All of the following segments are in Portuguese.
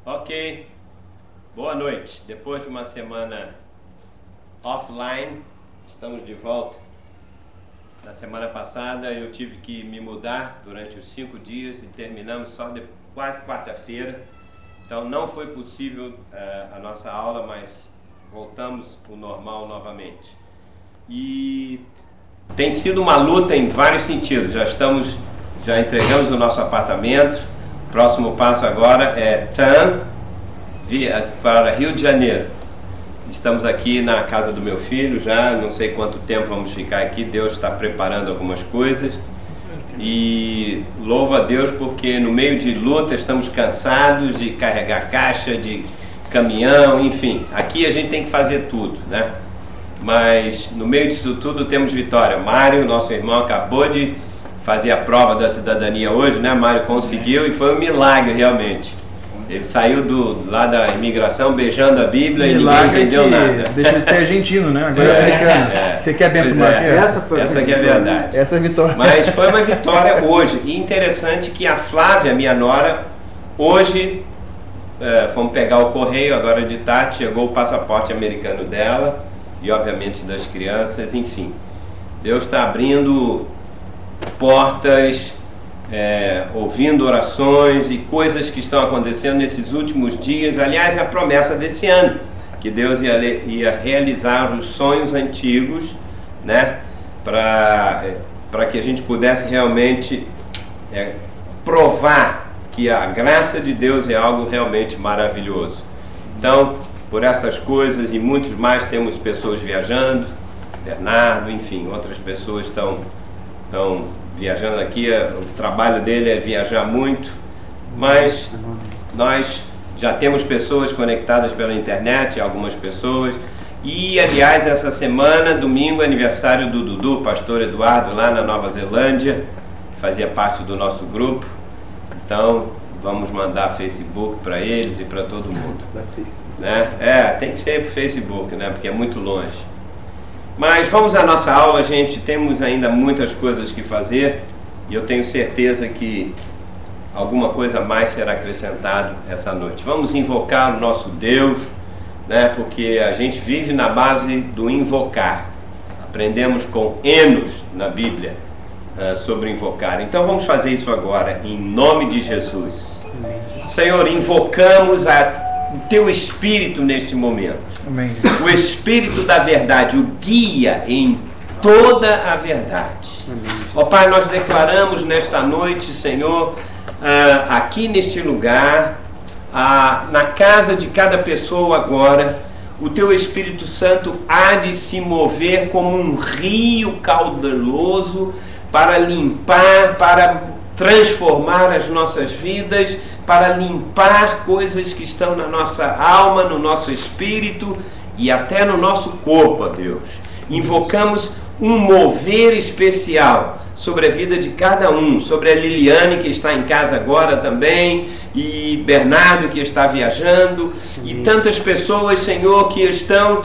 Ok, boa noite. Depois de uma semana offline, estamos de volta. Na semana passada eu tive que me mudar durante os 5 dias e terminamos só quase quarta-feira. Então não foi possível a nossa aula, mas voltamos ao normal novamente. E tem sido uma luta em vários sentidos. Já entregamos o nosso apartamento. O próximo passo agora é para Rio de Janeiro. Estamos aqui na casa do meu filho já, não sei quanto tempo vamos ficar aqui. Deus está preparando algumas coisas. E louvo a Deus porque no meio de luta estamos cansados de carregar caixa, de caminhão, enfim. Aqui a gente tem que fazer tudo, né? Mas no meio disso tudo temos vitória. Mário, nosso irmão, acabou de fazer a prova da cidadania hoje, né? Mário conseguiu e foi um milagre realmente. Ele saiu lá da imigração beijando a Bíblia e ninguém entendeu nada. Deixa de ser argentino, né? Agora é americano. Você quer a benção, Marquinhos? Essa que é a verdade. Essa é a vitória. Mas foi uma vitória hoje. E interessante que a Flávia, minha nora, hoje fomos pegar o correio, agora de tarde, chegou o passaporte americano dela e obviamente das crianças, enfim. Deus está abrindo portas, ouvindo orações e coisas que estão acontecendo nesses últimos dias. Aliás, é a promessa desse ano, que Deus ia realizar os sonhos antigos, né, para que a gente pudesse realmente provar que a graça de Deus é algo realmente maravilhoso. Então, por essas coisas e muitos mais, temos pessoas viajando, Bernardo, enfim, outras pessoas estão viajando aqui. O trabalho dele é viajar muito, mas nós já temos pessoas conectadas pela internet, algumas pessoas. E aliás, essa semana, domingo, aniversário do Dudu, pastor Eduardo, lá na Nova Zelândia, que fazia parte do nosso grupo. Então vamos mandar Facebook para eles e para todo mundo, né? Tem que ser pro Facebook, né? Porque é muito longe. Mas vamos à nossa aula, gente. Temos ainda muitas coisas que fazer e eu tenho certeza que alguma coisa mais será acrescentado essa noite. Vamos invocar o nosso Deus, né? Porque a gente vive na base do invocar. Aprendemos com Enos na Bíblia sobre invocar. Então vamos fazer isso agora, em nome de Jesus. Senhor, invocamos o Teu Espírito neste momento. Amém. O Espírito da verdade, o guia em toda a verdade. Ó Pai, nós declaramos nesta noite, Senhor, aqui neste lugar, na casa de cada pessoa agora, o Teu Espírito Santo há de se mover como um rio caudaloso para limpar, para transformar as nossas vidas, para limpar coisas que estão na nossa alma, no nosso espírito e até no nosso corpo, ó Deus. Invocamos um mover especial sobre a vida de cada um, sobre a Liliane, que está em casa agora também, e Bernardo, que está viajando, e tantas pessoas, Senhor, que estão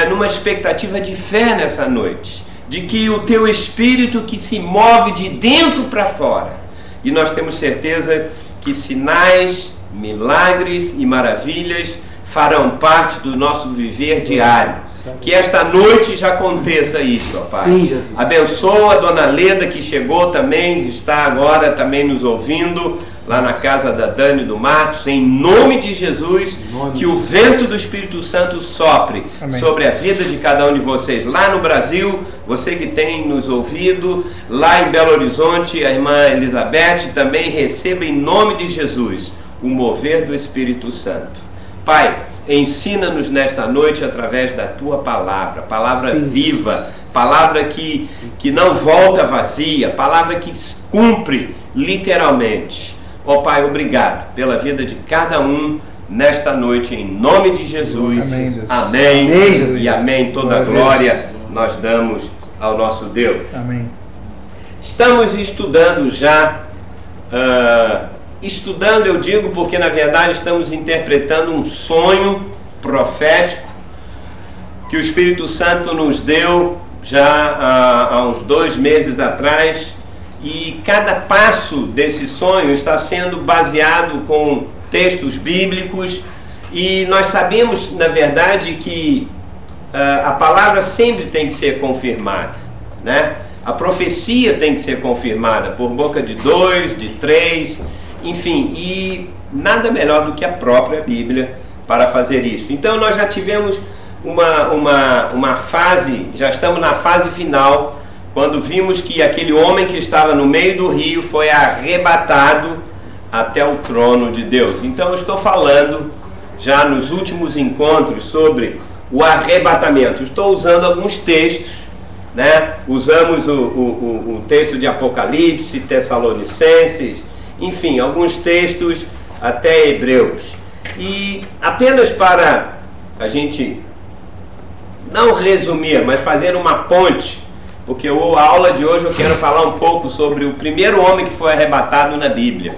numa expectativa de fé nessa noite, de que o Teu Espírito que se move de dentro para fora, e nós temos certeza que sinais, milagres e maravilhas farão parte do nosso viver diário. Que esta noite já aconteça isto, ó Pai. Sim, Jesus. Abençoa a Dona Leda, que chegou também, está agora também nos ouvindo, lá na casa da Dani e do Marcos, em nome de Jesus, que o vento do Espírito Santo sopre sobre a vida de cada um de vocês. Lá no Brasil, você que tem nos ouvido, lá em Belo Horizonte, a irmã Elizabeth, também receba em nome de Jesus o mover do Espírito Santo. Pai, ensina-nos nesta noite através da Tua palavra, palavra viva, palavra que não volta vazia, palavra que cumpre literalmente. Ó Pai, obrigado pela vida de cada um nesta noite, em nome de Jesus. Amém. Amém. Amém. E amém. Toda a glória nós damos ao nosso Deus. Amém. Estamos estudando já, estudando eu digo porque na verdade estamos interpretando um sonho profético que o Espírito Santo nos deu já há uns 2 meses atrás, e cada passo desse sonho está sendo baseado com textos bíblicos, e nós sabemos, na verdade, que a palavra sempre tem que ser confirmada, né? A profecia tem que ser confirmada por boca de 2, de 3, enfim, e nada melhor do que a própria Bíblia para fazer isso. Então nós já tivemos uma fase, já estamos na fase final, quando vimos que aquele homem que estava no meio do rio foi arrebatado até o trono de Deus. Então eu estou falando já nos últimos encontros sobre o arrebatamento. Estou usando alguns textos, né? Usamos o texto de Apocalipse, Tessalonicenses, enfim, alguns textos até Hebreus. E apenas para a gente não resumir, mas fazer uma ponte, porque a aula de hoje eu quero falar um pouco sobre o primeiro homem que foi arrebatado na Bíblia.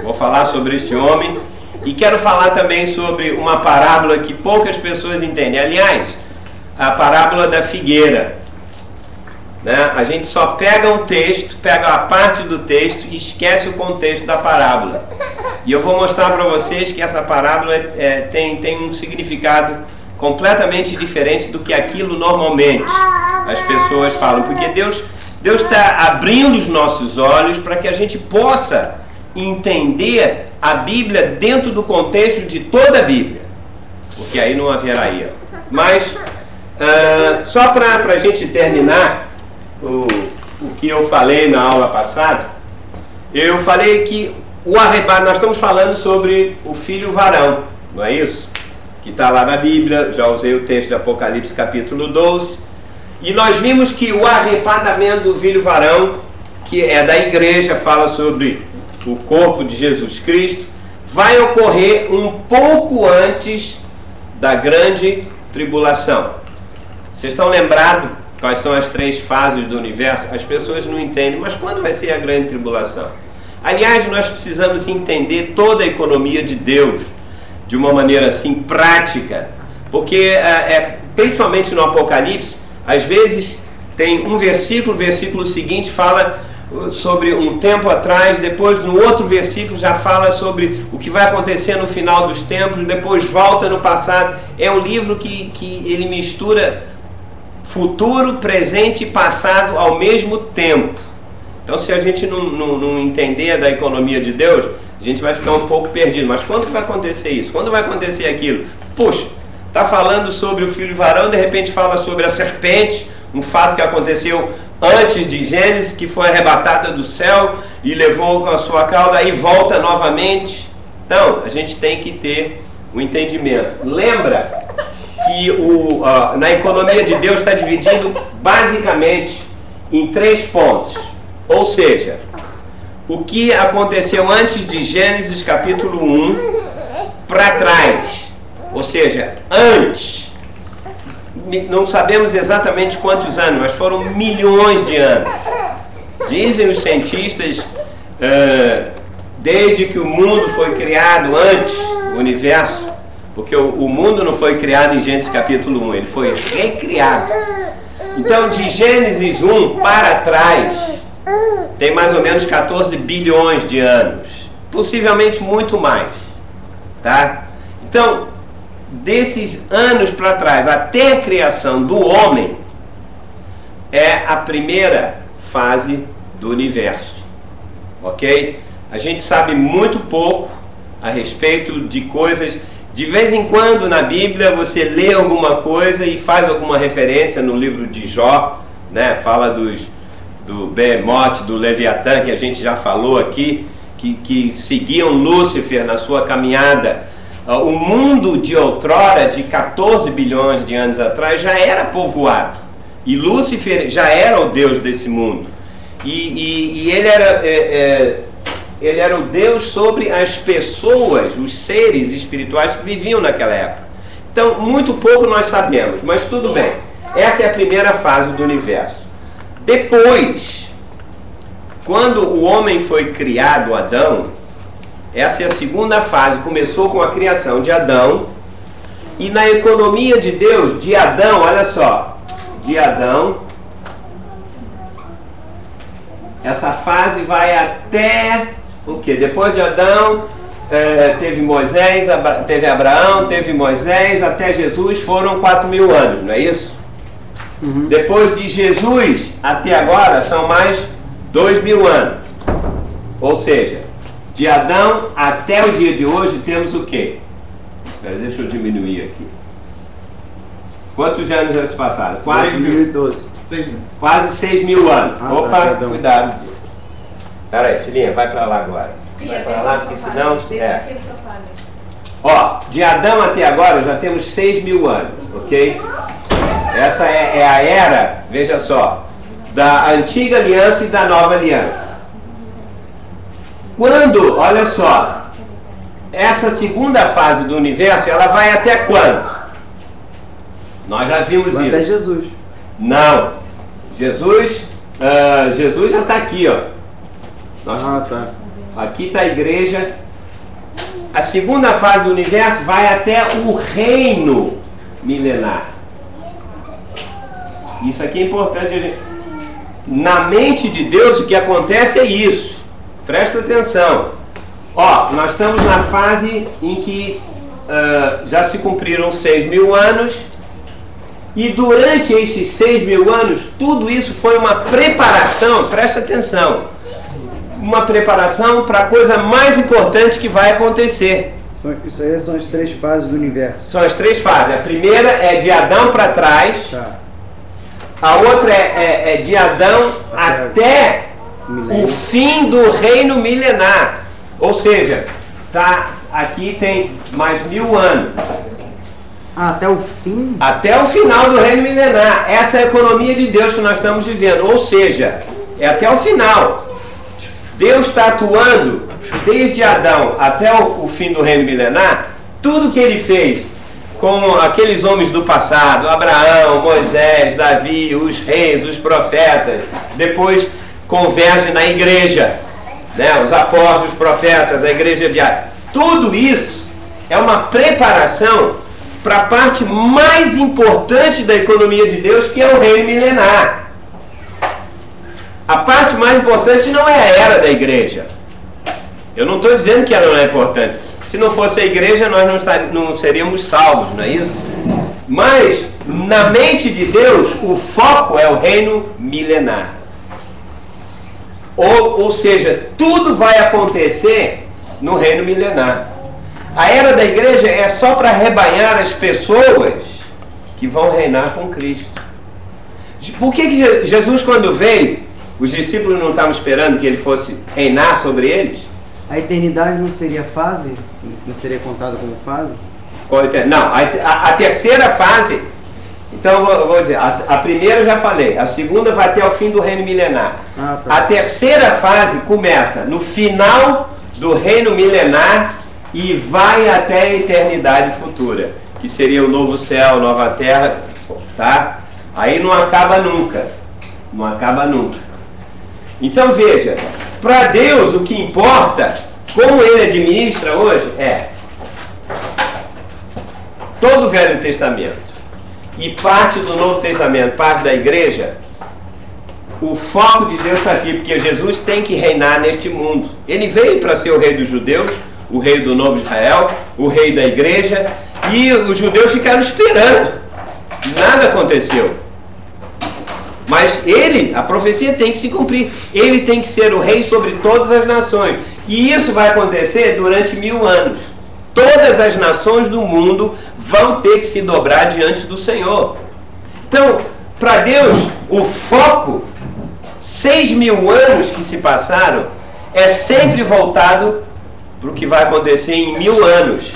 Vou falar sobre esse homem e quero falar também sobre uma parábola que poucas pessoas entendem. Aliás, a parábola da figueira, né? A gente só pega um texto, pega a parte do texto e esquece o contexto da parábola. E eu vou mostrar para vocês que essa parábola tem um significado completamente diferente do que aquilo normalmente as pessoas falam. Porque Deus está abrindo os nossos olhos para que a gente possa entender a Bíblia dentro do contexto de toda a Bíblia. Porque aí não haverá erro. Mas, só para a gente terminar o que eu falei na aula passada, eu falei que o arrebato, nós estamos falando sobre o filho varão, não é isso? Que está lá na Bíblia, já usei o texto de Apocalipse capítulo 12, e nós vimos que o arrebatamento do filho varão, que é da igreja, fala sobre o corpo de Jesus Cristo, vai ocorrer um pouco antes da grande tribulação. Vocês estão lembrados quais são as 3 fases do universo? As pessoas não entendem, mas quando vai ser a grande tribulação? Aliás, nós precisamos entender toda a economia de Deus de uma maneira assim prática, porque principalmente no Apocalipse, às vezes tem um versículo, o versículo seguinte fala sobre um tempo atrás, depois no outro versículo já fala sobre o que vai acontecer no final dos tempos, depois volta no passado. É um livro que ele mistura futuro, presente e passado ao mesmo tempo. Então, se a gente não entender da economia de Deus, a gente vai ficar um pouco perdido. Mas quando vai acontecer isso? Quando vai acontecer aquilo? Puxa, está falando sobre o filho varão, de repente fala sobre a serpente, um fato que aconteceu antes de Gênesis, que foi arrebatada do céu e levou com a sua cauda, aí volta novamente. Então, a gente tem que ter o entendimento. Lembra que na economia de Deus está dividido basicamente em 3 pontos. Ou seja, o que aconteceu antes de Gênesis capítulo 1 para trás, ou seja, antes, não sabemos exatamente quantos anos, mas foram milhões de anos. Dizem os cientistas, desde que o mundo foi criado, antes do universo, porque o mundo não foi criado em Gênesis capítulo 1, ele foi recriado. Então, de Gênesis 1 para trás, tem mais ou menos 14 bilhões de anos, possivelmente muito mais, tá? Então, desses anos para trás até a criação do homem é a primeira fase do universo, ok? A gente sabe muito pouco a respeito de coisas. De vez em quando na Bíblia você lê alguma coisa e faz alguma referência no livro de Jó, né? Fala do Behemoth, do Leviatã, que a gente já falou aqui, que seguiam Lúcifer na sua caminhada. O mundo de outrora, de 14 bilhões de anos atrás, já era povoado. E Lúcifer já era o Deus desse mundo. E ele era o Deus sobre as pessoas, os seres espirituais que viviam naquela época. Então, muito pouco nós sabemos, mas tudo bem. Essa é a primeira fase do universo. Depois, quando o homem foi criado, Adão, essa é a segunda fase. Começou com a criação de Adão. E na economia de Deus, de Adão, olha só, de Adão, essa fase vai até o quê? Depois de Adão, teve Moisés, teve Abraão, teve Moisés, até Jesus foram 4.000 anos, não é isso? Uhum. Depois de Jesus até agora são mais 2.000 anos. Ou seja, de Adão até o dia de hoje temos o quê? Deixa eu diminuir aqui. Quantos anos já se passaram? Quase 2012. 6.000. Quase 6.000 anos. Ah, Opa, tá, cuidado. Pera aí, filhinha, vai pra lá agora. Vai pra lá, porque senão... Ó, de Adão até agora já temos 6.000 anos, ok? Essa é a era, veja só, da antiga aliança e da nova aliança. Quando, olha só, essa segunda fase do universo, ela vai até quando? Nós já vimos isso. Até Jesus. Não. Jesus já está aqui, ó. Tá. Aqui está a igreja. A segunda fase do universo vai até o reino milenar. Isso aqui é importante. Na mente de Deus, o que acontece é isso. Presta atenção. Ó, nós estamos na fase em que já se cumpriram 6.000 anos. E durante esses 6.000 anos, tudo isso foi uma preparação, presta atenção, uma preparação para a coisa mais importante que vai acontecer. Isso aí são as 3 fases do universo. São as 3 fases. A primeira é de Adão para trás, Tá. a outra é de Adão até o fim do reino milenar. Ou seja, tá, aqui tem mais 1.000 anos. Até o fim? Até o final do reino milenar. Essa é a economia de Deus que nós estamos vivendo. Ou seja, é até o final. Deus está atuando desde Adão até o fim do reino milenar. Tudo que ele fez com aqueles homens do passado, Abraão, Moisés, Davi, os reis, os profetas, depois converge na igreja, né? Os apóstolos, os profetas, a igreja de Atos. Tudo isso é uma preparação para a parte mais importante da economia de Deus, que é o reino milenar. A parte mais importante não é a era da igreja. Eu não estou dizendo que ela não é importante. Se não fosse a igreja, nós não seríamos salvos, não é isso? Mas, na mente de Deus, o foco é o reino milenar. Ou seja, tudo vai acontecer no reino milenar. A era da igreja é só para arrebanhar as pessoas que vão reinar com Cristo. Por que Jesus, quando veio, os discípulos não estavam esperando que ele fosse reinar sobre eles? A eternidade não seria fase? Não seria contada como fase? Não, a terceira fase, então eu vou dizer, a primeira eu já falei, a segunda vai até o fim do reino milenar. Tá. A terceira fase começa no final do reino milenar e vai até a eternidade futura, que seria o novo céu, nova terra, tá? Aí não acaba nunca. Não acaba nunca. Então veja, para Deus o que importa, como ele administra hoje, é todo o Velho Testamento e parte do Novo Testamento, parte da igreja. O foco de Deus está aqui, porque Jesus tem que reinar neste mundo. Ele veio para ser o rei dos judeus, o rei do novo Israel, o rei da igreja, e os judeus ficaram esperando. Nada aconteceu. Mas a profecia tem que se cumprir. Ele tem que ser o rei sobre todas as nações. E isso vai acontecer durante 1000 anos. Todas as nações do mundo vão ter que se dobrar diante do Senhor. Então, para Deus, o foco, 6.000 anos que se passaram, é sempre voltado para o que vai acontecer em 1000 anos.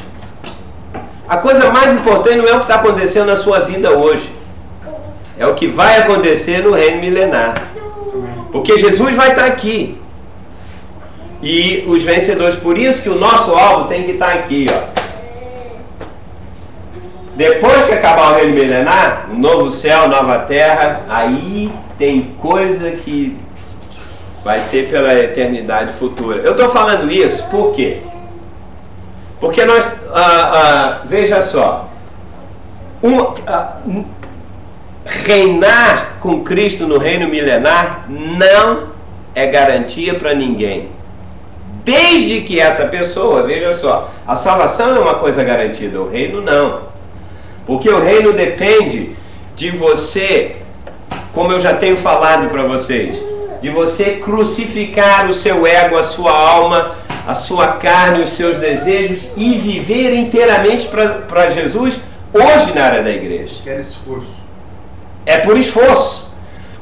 A coisa mais importante não é o que está acontecendo na sua vida hoje. É o que vai acontecer no reino milenar. Porque Jesus vai estar aqui. E os vencedores, por isso que o nosso alvo tem que estar aqui, ó. Depois que acabar o reino milenar, um novo céu, nova terra, aí tem coisa que vai ser pela eternidade futura. Eu estou falando isso por quê? Porque nós, veja só, reinar com Cristo no reino milenar não é garantia para ninguém. desde que essa pessoa, veja só, a salvação é uma coisa garantida, o reino não. Porque o reino depende de você, como eu já tenho falado para vocês, de você crucificar o seu ego, a sua alma, a sua carne, os seus desejos e viver inteiramente para Jesus hoje na área da igreja. Quer esforço. É por esforço.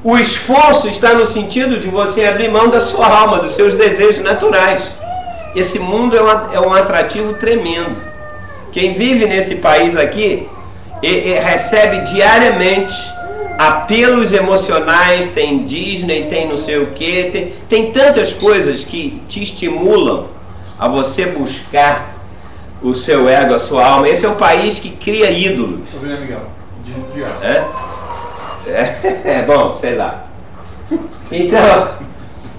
O esforço está no sentido de você abrir mão da sua alma, dos seus desejos naturais. Esse mundo é um atrativo tremendo. Quem vive nesse país aqui recebe diariamente apelos emocionais, tem Disney, tem não sei o que, tem tantas coisas que te estimulam a você buscar o seu ego, a sua alma. Esse é o país que cria ídolos. É bom, sei lá.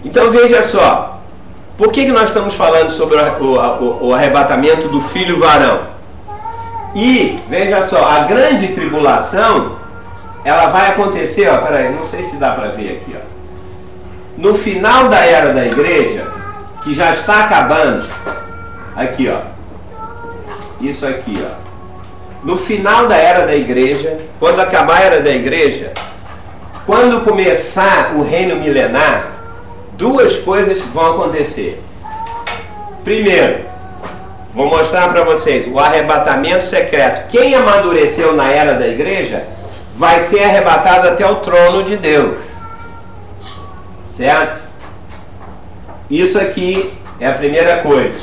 Então veja só, por que nós estamos falando sobre o arrebatamento do filho varão? E veja só, a grande tribulação, ela vai acontecer, ó, peraí, não sei se dá para ver aqui, ó. No final da era da igreja, que já está acabando, aqui, ó, isso aqui, ó. No final da era da igreja, quando acabar a era da igreja, quando começar o reino milenar, duas coisas vão acontecer. Primeiro, vou mostrar para vocês o arrebatamento secreto. Quem amadureceu na era da igreja vai ser arrebatado até o trono de Deus. Certo? Isso aqui é a primeira coisa.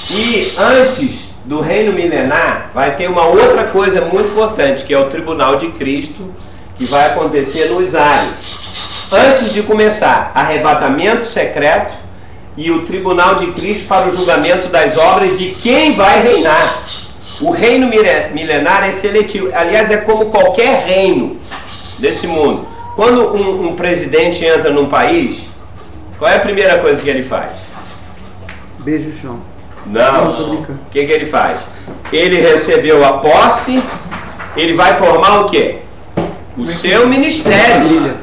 E antes do reino milenar, vai ter uma outra coisa muito importante, que é o tribunal de Cristo, que vai acontecer nos ares. Antes de começar, arrebatamento secreto e o tribunal de Cristo para o julgamento das obras de quem vai reinar. O reino milenar é seletivo. Aliás, é como qualquer reino desse mundo. Quando um presidente entra num país, qual é a primeira coisa que ele faz? Beija o chão. Não. O que ele faz? Ele recebeu a posse, ele vai formar o quê? O seu ministério.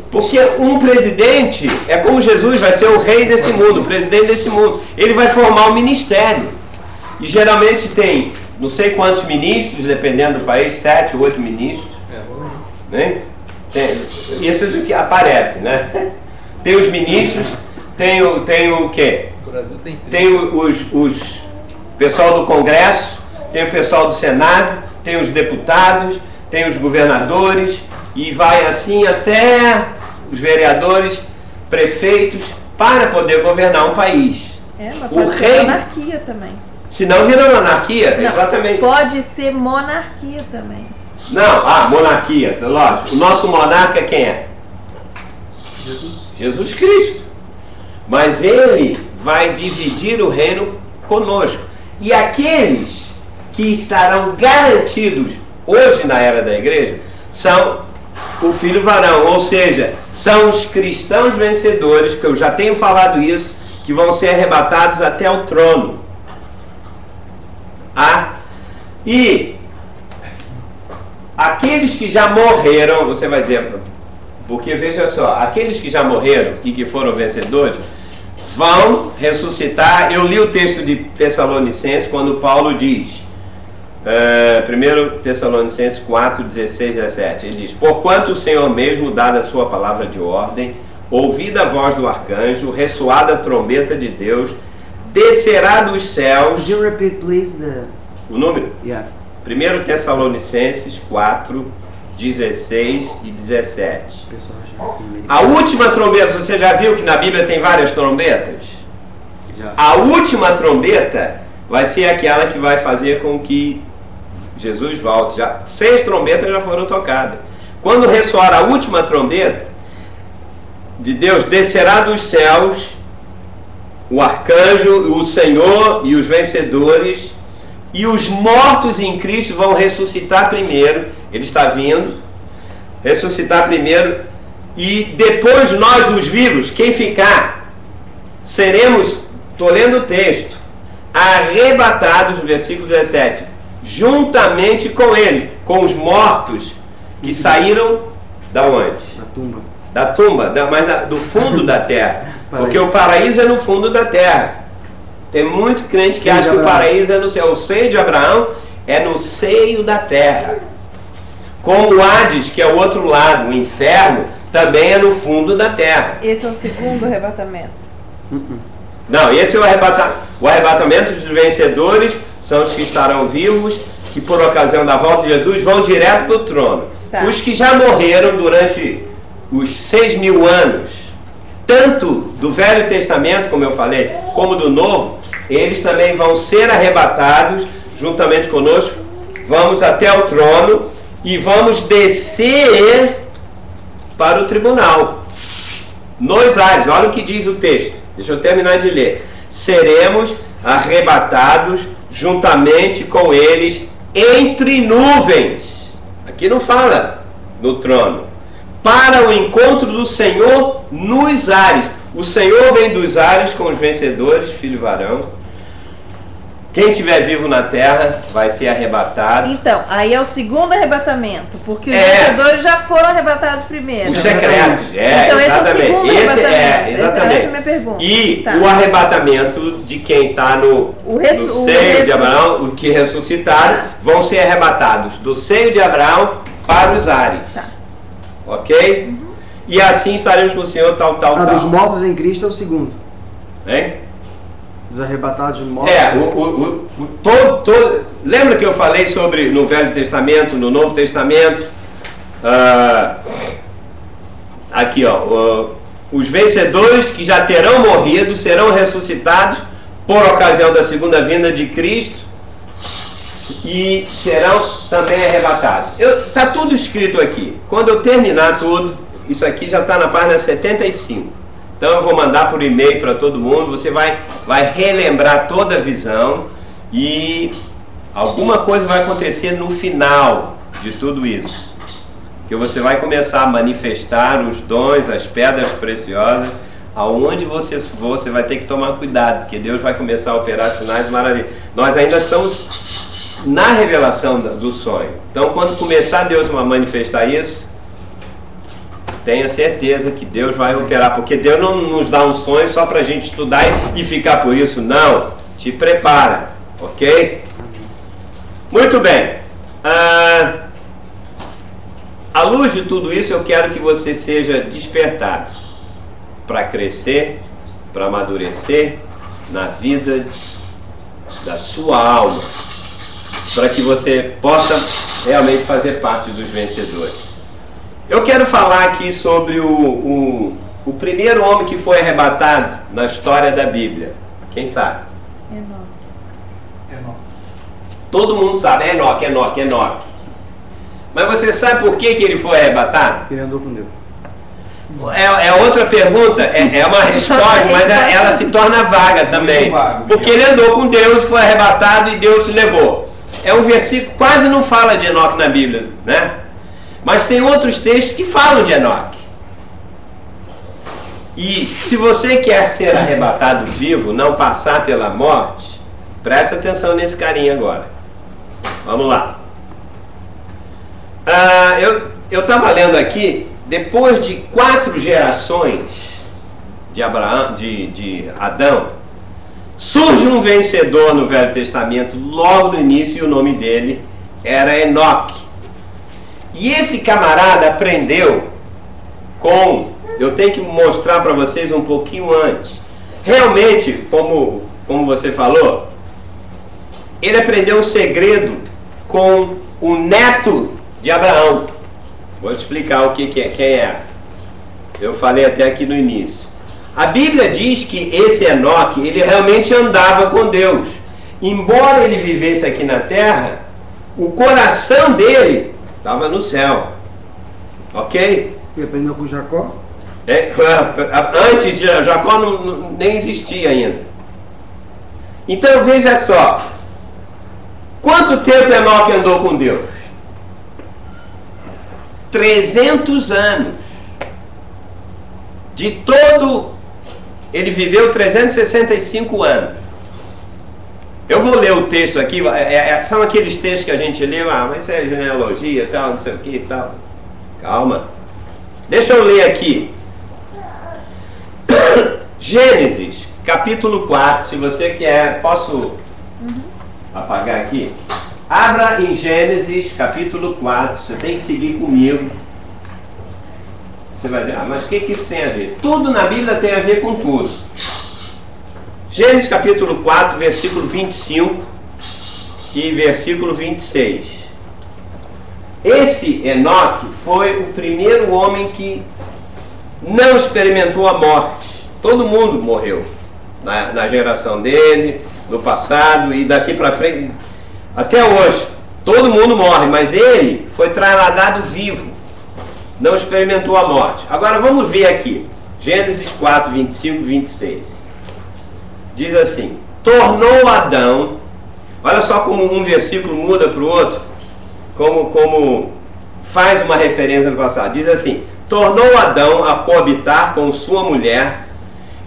Porque um presidente é como Jesus, vai ser o rei desse mundo, o presidente desse mundo. Ele vai formar um ministério. E geralmente tem não sei quantos ministros, dependendo do país, 7 ou 8 ministros. Né? Isso é o que aparece, né? Tem os ministros, tem o quê? Tem os pessoal do Congresso, tem o pessoal do Senado, tem os deputados, tem os governadores, e vai assim até os vereadores, prefeitos, para poder governar um país. Mas pode ser monarquia também. Se não vira monarquia, não, exatamente. Pode ser monarquia também. Não, monarquia, lógico. O nosso monarca quem é? Jesus Cristo. Mas ele vai dividir o reino conosco. E aqueles que estarão garantidos hoje na era da igreja são o filho varão, ou seja, são os cristãos vencedores, que eu já tenho falado isso, que vão ser arrebatados até o trono. E aqueles que já morreram, você vai dizer, porque veja só, aqueles que já morreram e que foram vencedores vão ressuscitar. Eu li o texto de Tessalonicenses quando Paulo diz, 1 Tessalonicenses 4, 16, 17, ele diz: porquanto o Senhor mesmo, dada a sua palavra de ordem, ouvida a voz do arcanjo, ressoada a trombeta de Deus, descerá dos céus. Could you repeat, please, o número? Yeah. 1 Tessalonicenses 4, 16 e 17. A última trombeta, você já viu que na Bíblia tem várias trombetas? Já. A última trombeta vai ser aquela que vai fazer com que Jesus volte. 6 trombetas já foram tocadas. Quando ressoar a última trombeta de Deus, descerá dos céus o arcanjo, o Senhor e os vencedores, e os mortos em Cristo vão ressuscitar primeiro. Ele está vindo ressuscitar primeiro, e depois nós, os vivos, quem ficar, seremos, estou lendo o texto, arrebatados, versículo 17, juntamente com eles, com os mortos que saíram da onde? Da tumba. Da tumba, mas do fundo da terra. Porque o paraíso é no fundo da terra. Tem muito crente que acha que o paraíso é no céu. O seio de Abraão é no seio da terra. Como o Hades, que é o outro lado, o inferno, também é no fundo da terra. Esse é o segundo arrebatamento. Não, esse é o arrebatamento. O arrebatamento dos vencedores são os que estarão vivos, que por ocasião da volta de Jesus vão direto para o trono. Tá. Os que já morreram durante os 6.000 anos, tanto do Velho Testamento, como eu falei, como do Novo, eles também vão ser arrebatados juntamente conosco. Vamos até o trono e vamos descer para o tribunal. Nos ares, olha o que diz o texto. Deixa eu terminar de ler. Seremos arrebatados juntamente com eles entre nuvens. Aqui não fala no trono. Para o encontro do Senhor nos ares. O Senhor vem dos ares com os vencedores, filho varão. Quem estiver vivo na terra vai ser arrebatado. Então, aí é o segundo arrebatamento, porque os vencedores já foram arrebatados primeiro. Os secretos, então, exatamente. Esse é Exatamente. Essa é a minha pergunta. E o arrebatamento de quem está no seio de Abraão, o que ressuscitaram, vão ser arrebatados do seio de Abraão para os ares. Tá. Ok? E assim estaremos com o Senhor, tal. Dos mortos em Cristo é o segundo. Hein? Dos arrebatados de mortos. Lembra que eu falei sobre no Velho Testamento, no Novo Testamento? Aqui, os vencedores que já terão morrido serão ressuscitados por ocasião da segunda vinda de Cristo e serão também arrebatados. Está tudo escrito aqui. Quando eu terminar tudo, isso aqui já está na página 75. Então eu vou mandar por e-mail para todo mundo. Você vai relembrar toda a visão e alguma coisa vai acontecer no final de tudo isso. Que você vai começar a manifestar os dons, as pedras preciosas. Aonde você for, você vai ter que tomar cuidado, porque Deus vai começar a operar sinais de maravilha. Nós ainda estamos na revelação do sonho. Então quando começar Deus a manifestar isso, tenha certeza que Deus vai operar, porque Deus não nos dá um sonho só para a gente estudar e ficar por isso, não. Te prepara, ok? Muito bem. À luz de tudo isso, eu quero que você seja despertado para crescer, para amadurecer na vida da sua alma, para que você possa realmente fazer parte dos vencedores. Eu quero falar aqui sobre o primeiro homem que foi arrebatado na história da Bíblia. Quem sabe? Enoque. Todo mundo sabe, Enoque. Mas você sabe por que ele foi arrebatado? Ele andou com Deus. É outra pergunta, é uma resposta, mas ela se torna vaga também. Porque ele andou com Deus, foi arrebatado e Deus o levou. É um versículo, quase não fala de Enoque na Bíblia, né? Mas tem outros textos que falam de Enoque. E se você quer ser arrebatado vivo, não passar pela morte, presta atenção nesse carinha agora. Vamos lá. Eu estava lendo aqui, depois de 4 gerações de Adão, surge um vencedor no Velho Testamento, logo no início, e o nome dele era Enoque. E esse camarada aprendeu eu tenho que mostrar para vocês um pouquinho antes. Realmente, como você falou, ele aprendeu um segredo com o neto de Abraão. Vou explicar o quem é. Eu falei até aqui no início. A Bíblia diz que esse Enoque, ele realmente andava com Deus. Embora ele vivesse aqui na terra, o coração dele estava no céu. Ok? Ele aprendeu com Jacó? Antes de Jacó nem existia ainda. Então veja só. Quanto tempo Enoque andou com Deus? 300 anos. De todo, ele viveu 365 anos. Eu vou ler o texto aqui, são aqueles textos que a gente lê, mas é genealogia, tal, não sei o que e tal. Calma. Deixa eu ler aqui. Gênesis, capítulo 4, se você quer, posso apagar aqui? Abra em Gênesis, capítulo 4, você tem que seguir comigo. Você vai dizer, mas o que isso tem a ver? Tudo na Bíblia tem a ver com tudo. Gênesis capítulo 4, versículo 25 e versículo 26. Esse Enoque foi o primeiro homem que não experimentou a morte. Todo mundo morreu na geração dele, no passado e daqui para frente. Até hoje, todo mundo morre, mas ele foi trasladado vivo. Não experimentou a morte. Agora vamos ver aqui. Gênesis 4, 25 e 26. Diz assim: tornou Adão. Olha só como um versículo muda para o outro. Como faz uma referência no passado. Diz assim: tornou Adão a coabitar com sua mulher,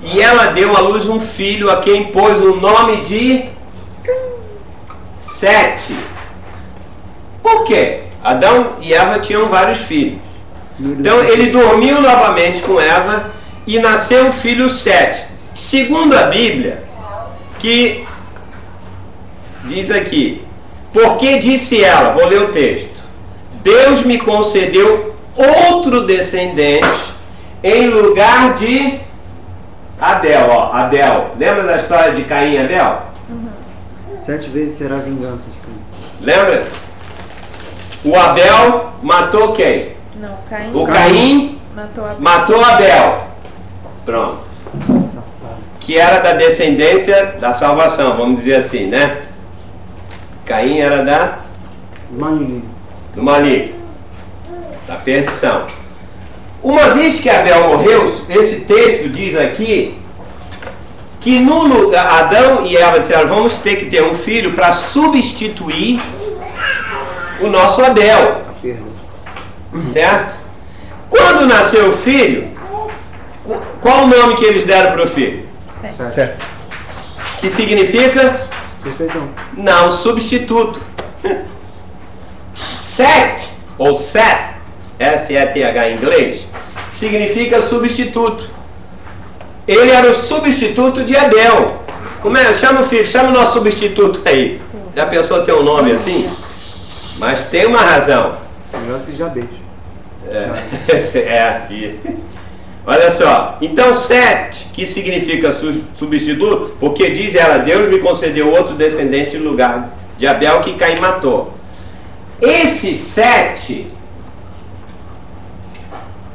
e ela deu à luz um filho, a quem pôs o nome de Sete. Por quê? Adão e Eva tinham vários filhos. Então ele dormiu novamente com Eva e nasceu o filho Sete. Segundo a Bíblia, que diz aqui: porque disse ela, vou ler o texto, Deus me concedeu outro descendente em lugar de Abel. Ó, Abel, lembra da história de Caim e Abel? 7 vezes será a vingança de Caim. Lembra? O Abel matou quem? Não, Caim. O Caim matou Abel. Pronto. Que era da descendência da salvação, vamos dizer assim, né? Caim era do maligno, da perdição. Uma vez que Abel morreu, esse texto diz aqui que no lugar, Adão e Eva disseram, vamos ter que ter um filho para substituir o nosso Abel. Certo? Quando nasceu o filho, qual o nome que eles deram para o filho? Sete. Que significa? Perfeição. Não, substituto. Seth, ou Seth, S-E-T-H em inglês, significa substituto. Ele era o substituto de Abel. Como é? Chama o filho, chama o nosso substituto aí. Já pensou ter um nome assim? Mas tem uma razão. Melhor que Jabez. Aqui. Olha só. Então, Sete, que significa substituto, porque diz ela, Deus me concedeu outro descendente no lugar de Abel que Caim matou. Esse Sete,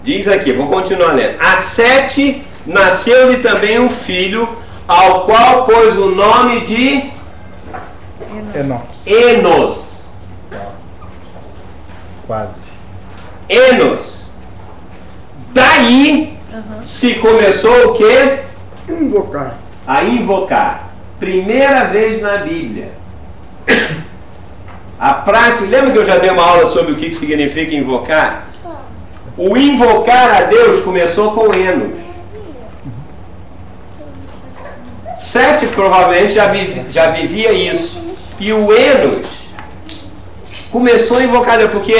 diz aqui, vou continuar lendo. A Sete nasceu-lhe também um filho, ao qual pôs o nome de Enos. Quase. Enos. Daí se começou o quê? Invocar. A invocar. Primeira vez na Bíblia. A prática, lembra que eu já dei uma aula sobre o que significa invocar? O invocar a Deus começou com Enos. Sete provavelmente já vivia isso. E o Enos começou a invocar a Deus, porque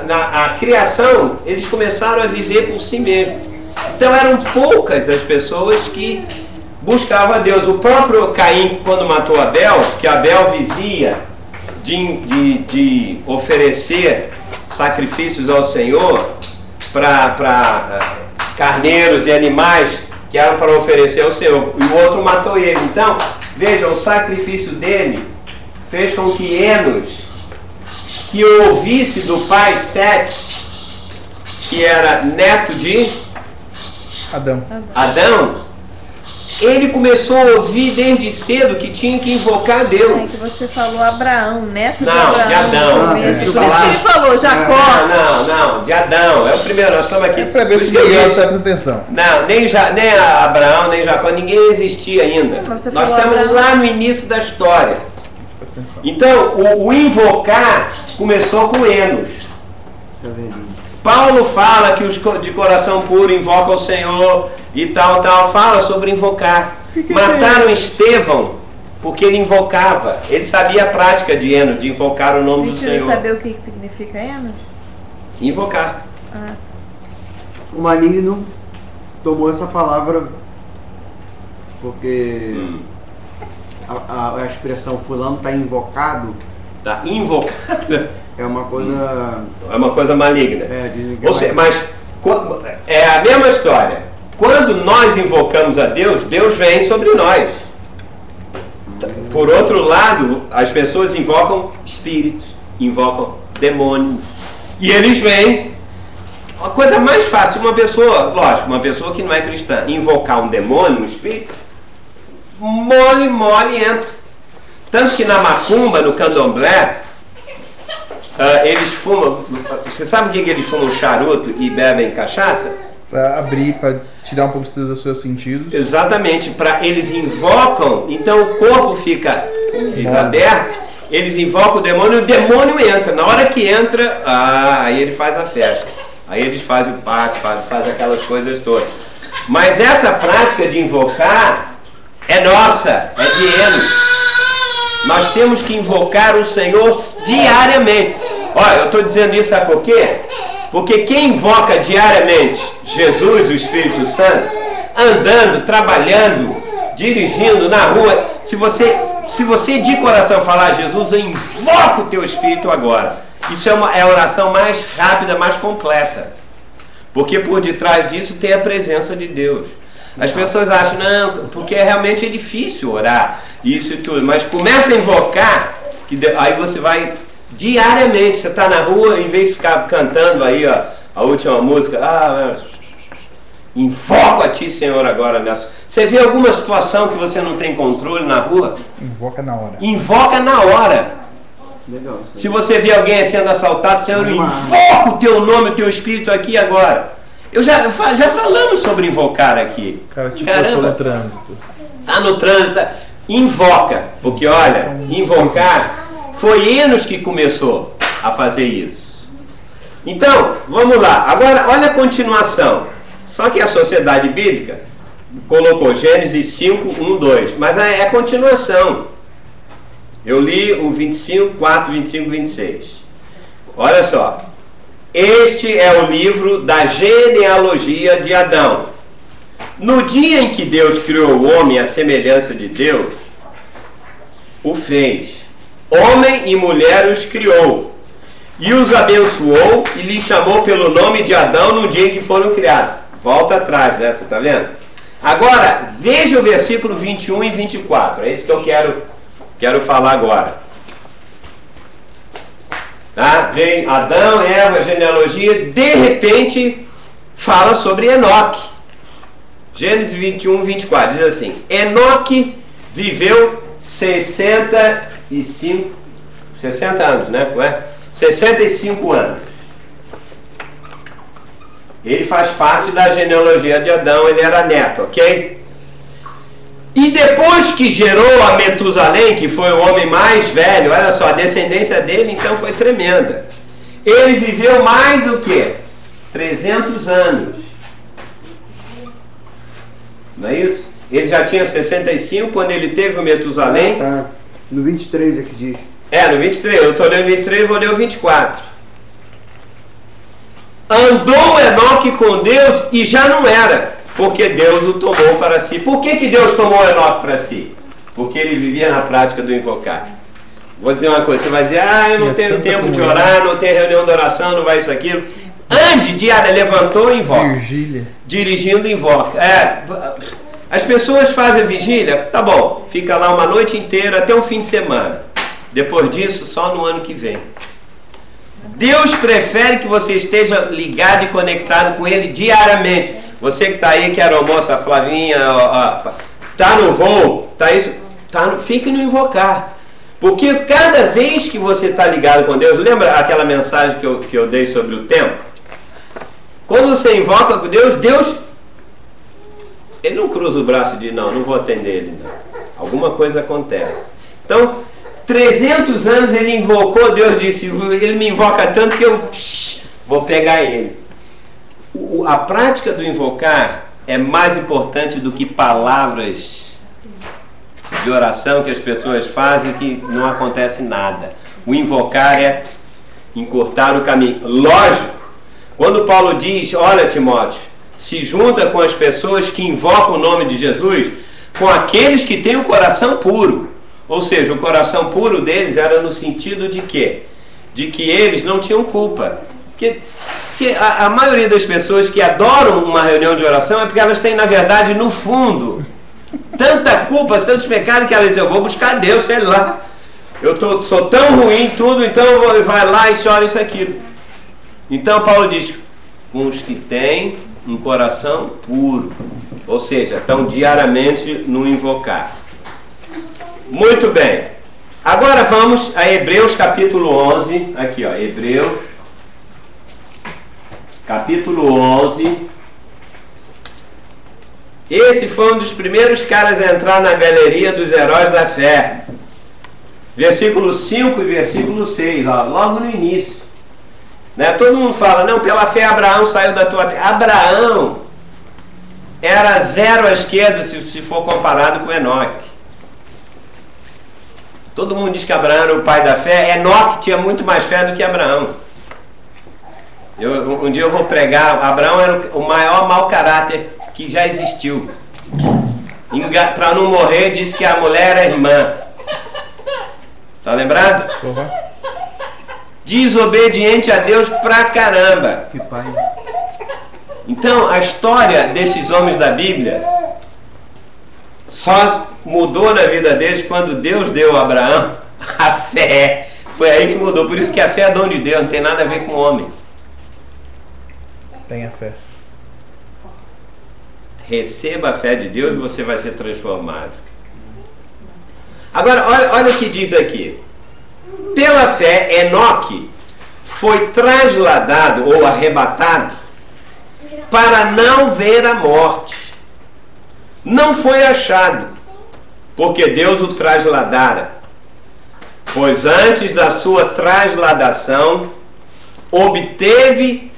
na criação eles começaram a viver por si mesmos. Então eram poucas as pessoas que buscavam a Deus. O próprio Caim, quando matou Abel, que Abel vivia de oferecer sacrifícios ao Senhor para carneiros e animais que eram para oferecer ao Senhor, e o outro matou ele. Então, vejam, o sacrifício dele fez com que Enos, que ouvisse do pai Sete, que era neto de Adão, ele começou a ouvir desde cedo que tinha que invocar a Deus. É que você falou Abraão, neto de Não, Abraão. de Adão. Por isso que ele falou Jacó. Não, de Adão. É o primeiro, nós estamos aqui. É para ver se ninguém presta atenção. Não, nem Abraão, nem Jacó, ninguém existia ainda. Você Nós falou estamos Abraão. lá no início da história. Presta atenção. Então, o invocar começou com Enos. Tá vendo? Paulo fala que os de coração puro invocam o Senhor e tal, fala sobre invocar. Mataram Estevão porque ele invocava. Ele sabia a prática de Enos, de invocar o nome do Precisa Senhor. saber o que significa Enos? Invocar. O maligno tomou essa palavra porque a expressão fulano está invocado. Está invocado? É uma coisa... É uma coisa maligna. Dizem que Ou seja, mas é a mesma história. Quando nós invocamos a Deus, Deus vem sobre nós. Por outro lado, as pessoas invocam espíritos, invocam demônios. E eles vêm. A coisa mais fácil, uma pessoa que não é cristã, invocar um demônio, um espírito, mole entra. Tanto que na macumba, no candomblé, eles fumam. Você sabe o que eles fumam? Charuto e bebem cachaça? Para abrir, para tirar um pouco dos seus sentidos. Exatamente, eles invocam, então o corpo fica desaberto, eles invocam o demônio e o demônio entra. Na hora que entra, aí ele faz a festa. Aí eles fazem o passe, fazem aquelas coisas todas. Mas essa prática de invocar é nossa, é de eles. Nós temos que invocar o Senhor diariamente. Olha, eu estou dizendo isso, sabe por quê? Porque quem invoca diariamente Jesus, o Espírito Santo, andando, trabalhando, dirigindo na rua, se você de coração falar Jesus, eu invoco o teu Espírito agora. Isso é a oração mais rápida, mais completa. Porque por detrás disso tem a presença de Deus. As pessoas acham, não, porque realmente é difícil orar, isso e tudo. Mas começa a invocar, aí você vai diariamente, você está na rua, em vez de ficar cantando aí a última música, invoco a ti, Senhor, agora nessa. Você vê alguma situação que você não tem controle na rua? Invoca na hora. Invoca na hora. Legal, se você vê alguém sendo assaltado, Senhor, invoca o teu nome, o teu Espírito aqui agora. Já falamos sobre invocar aqui. Cara, tipo, caramba, no trânsito. Tá no trânsito, invoca. Porque olha, invocar foi Enos que começou a fazer isso. Então, vamos lá. Agora, olha a continuação. Só que a sociedade bíblica colocou Gênesis 5, 1, 2. Mas é a continuação. Eu li o 25, 4, 25, 26. Olha só. Este é o livro da genealogia de Adão. No dia em que Deus criou o homem à semelhança de Deus, o fez. Homem e mulher os criou. E os abençoou e lhes chamou pelo nome de Adão no dia em que foram criados. Volta atrás, né? Você está vendo? Agora, veja o versículo 21 e 24. É isso que eu quero falar agora. Tá? Vem Adão, Eva, genealogia, de repente fala sobre Enoque. Gênesis 21, 24, diz assim: Enoque viveu 60 anos, né? Ué? 65 anos. Ele faz parte da genealogia de Adão, ele era neto, ok? E depois que gerou a Metusalém, que foi o homem mais velho, olha só, a descendência dele então foi tremenda. Ele viveu mais do que 300 anos. Não é isso? Ele já tinha 65 quando ele teve o Metusalém. Tá. No 23 é que diz. No 23. Eu estou lendo o 23 e vou ler o 24. Andou Enoque com Deus e já não era, porque Deus o tomou para si. Por que Deus tomou Enoque para si? Porque ele vivia na prática do invocar. Vou dizer uma coisa, você vai dizer, eu não tenho tempo de orar, não tenho reunião de oração, não vai isso, aquilo. Ande diário, levantou e invoca. Vigília. Dirigindo, invoca. As pessoas fazem vigília, tá bom, fica lá uma noite inteira, até o fim de semana. Depois disso, só no ano que vem. Deus prefere que você esteja ligado e conectado com Ele diariamente. Você que está aí, que era almoço, a Flavinha, está no voo, fique no invocar. Porque cada vez que você está ligado com Deus, lembra aquela mensagem que eu dei sobre o tempo? Quando você invoca com Deus, Ele não cruza o braço e diz, não vou atender Ele, não. Alguma coisa acontece. Então, 300 anos ele invocou, Deus disse, ele me invoca tanto que eu vou pegar ele. A prática do invocar é mais importante do que palavras de oração que as pessoas fazem que não acontece nada. O invocar é encurtar o caminho. Lógico, quando Paulo diz, olha Timóteo, se junta com as pessoas que invocam o nome de Jesus, com aqueles que têm o coração puro. Ou seja, o coração puro deles era no sentido de quê? De que eles não tinham culpa. Que a maioria das pessoas que adoram uma reunião de oração é porque elas têm, na verdade, no fundo, tanta culpa, tantos pecados, que elas dizem, eu vou buscar Deus, sei lá. Sou tão ruim em tudo, então vai lá e chora isso aqui. Então Paulo diz, com os que têm um coração puro, ou seja, estão diariamente no invocar. Muito bem. Agora vamos a Hebreus capítulo 11, aqui ó, Hebreus capítulo 11. Esse foi um dos primeiros caras a entrar na galeria dos heróis da fé. Versículo 5 e versículo 6, ó, logo no início. Né? Todo mundo fala, não, pela fé Abraão saiu da tua terra. Abraão era zero à esquerda se for comparado com Enoque. Todo mundo diz que Abraão era o pai da fé. Enoque tinha muito mais fé do que Abraão. Um dia eu vou pregar, Abraão era o maior mau caráter que já existiu. Para não morrer, disse que a mulher era irmã. Tá lembrado? Uhum. Desobediente a Deus pra caramba. Que pai. Então, a história desses homens da Bíblia só mudou na vida deles quando Deus deu a Abraão a fé. Foi aí que mudou. Por isso que a fé é dom de Deus, não tem nada a ver com o homem. Tenha fé. Receba a fé de Deus e você vai ser transformado. Agora, olha o que diz aqui. Pela fé, Enoque foi trasladado ou arrebatado para não ver a morte. Não foi achado, porque Deus o trasladara. Pois antes da sua trasladação, obteve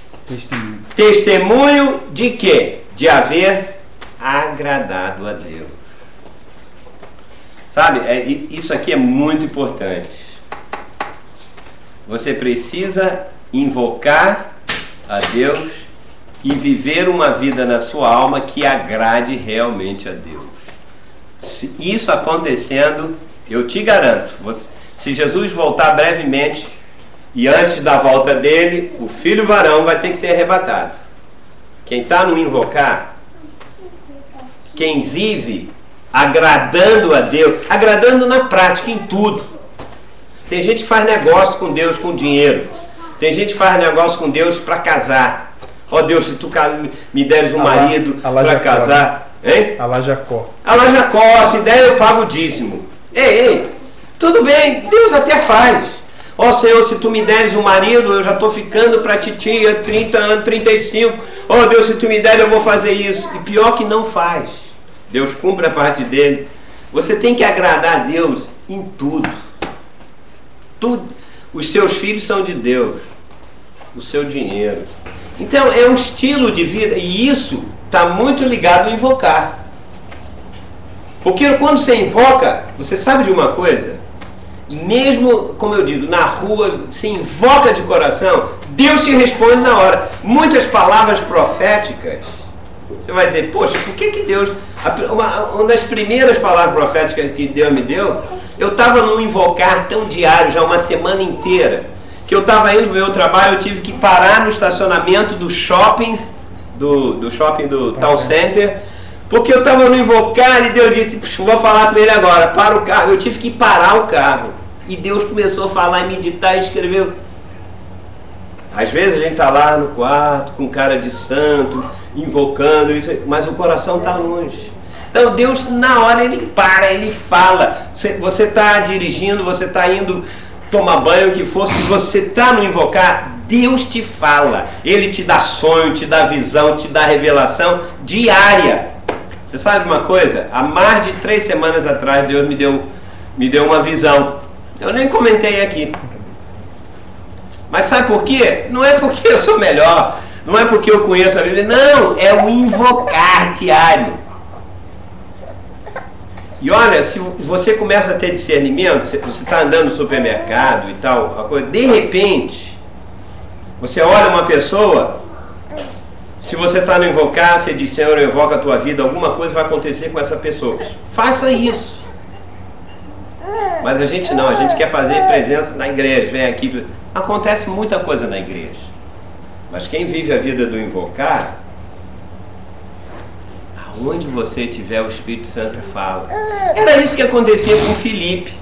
testemunho de quê? De haver agradado a Deus. Sabe, isso aqui é muito importante. Você precisa invocar a Deus e viver uma vida na sua alma que agrade realmente a Deus. Isso acontecendo, eu te garanto, se Jesus voltar brevemente e antes da volta dele, o filho varão vai ter que ser arrebatado. Quem está no invocar, quem vive agradando a Deus, agradando na prática, em tudo. Tem gente que faz negócio com Deus com dinheiro. Tem gente que faz negócio com Deus para casar. Ó Deus, se tu me deres um marido para casar. Hein? Alá Jacó. Alá Jacó, se der eu pago o dízimo. Ei, tudo bem, Deus até faz. Ó Senhor, se tu me deres um marido, eu já estou ficando para titia, 30 anos, 35. Ó Deus, se tu me der eu vou fazer isso. E pior que não faz. Deus cumpre a parte dele. Você tem que agradar a Deus em tudo. Tudo. Os seus filhos são de Deus. O seu dinheiro. Então é um estilo de vida. E isso está muito ligado ao invocar. Porque quando você invoca, você sabe de uma coisa? Mesmo, como eu digo, na rua, se invoca de coração, Deus te responde na hora. Muitas palavras proféticas, você vai dizer, poxa, por que Deus... Uma das primeiras palavras proféticas que Deus me deu, eu estava num invocar tão diário, já uma semana inteira, que eu estava indo para o meu trabalho, eu tive que parar no estacionamento do shopping, do shopping do Town Center, porque eu estava no invocar e Deus disse, vou falar com ele agora, para o carro. Eu tive que parar o carro. E Deus começou a falar e meditar e escreveu. Às vezes a gente está lá no quarto, com cara de santo, invocando, isso, mas o coração está longe. Então Deus, na hora, Ele para, Ele fala. Você está dirigindo, você está indo tomar banho, o que for, se você está no invocar, Deus te fala. Ele te dá sonho, te dá visão, te dá revelação diária. Você sabe uma coisa? Há mais de 3 semanas atrás, Deus me deu uma visão. Eu nem comentei aqui. Mas sabe por quê? Não é porque eu sou melhor, não é porque eu conheço a Bíblia, não, é o invocar diário. E olha, se você começa a ter discernimento, você está andando no supermercado e tal, de repente, você olha uma pessoa Se você está no invocar, você diz, Senhor, eu invoco a tua vida, alguma coisa vai acontecer com essa pessoa. Faça isso. Mas a gente não, a gente quer fazer presença na igreja, vem aqui. Acontece muita coisa na igreja. Mas quem vive a vida do invocar, aonde você tiver o Espírito Santo fala. Era isso que acontecia com Filipe.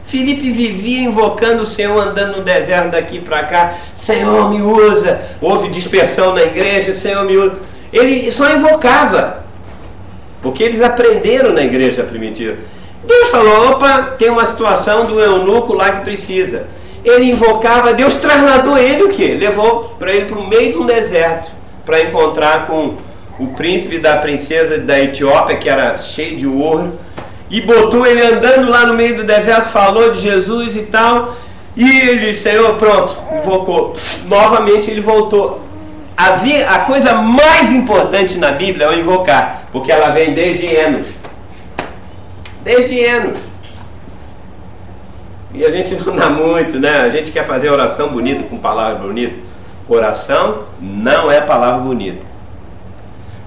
Filipe vivia invocando o Senhor, andando no deserto daqui para cá. Senhor, me usa. Houve dispersão na igreja, Senhor, me usa. Ele só invocava. Porque eles aprenderam na igreja primitiva. Deus falou, opa, tem uma situação do eunuco lá que precisa. Ele invocava, Deus trasladou ele o quê? Levou para ele para o meio de um deserto, para encontrar com o príncipe da princesa da Etiópia, que era cheio de ouro, e botou ele andando lá no meio do deserto, falou de Jesus e tal, e ele disse, Senhor, pronto, invocou. Novamente ele voltou. A coisa mais importante na Bíblia é o invocar, porque ela vem desde Enos. Desde Enos. E a gente não dá muito, né? A gente quer fazer oração bonita com palavra bonita. Oração não é palavra bonita.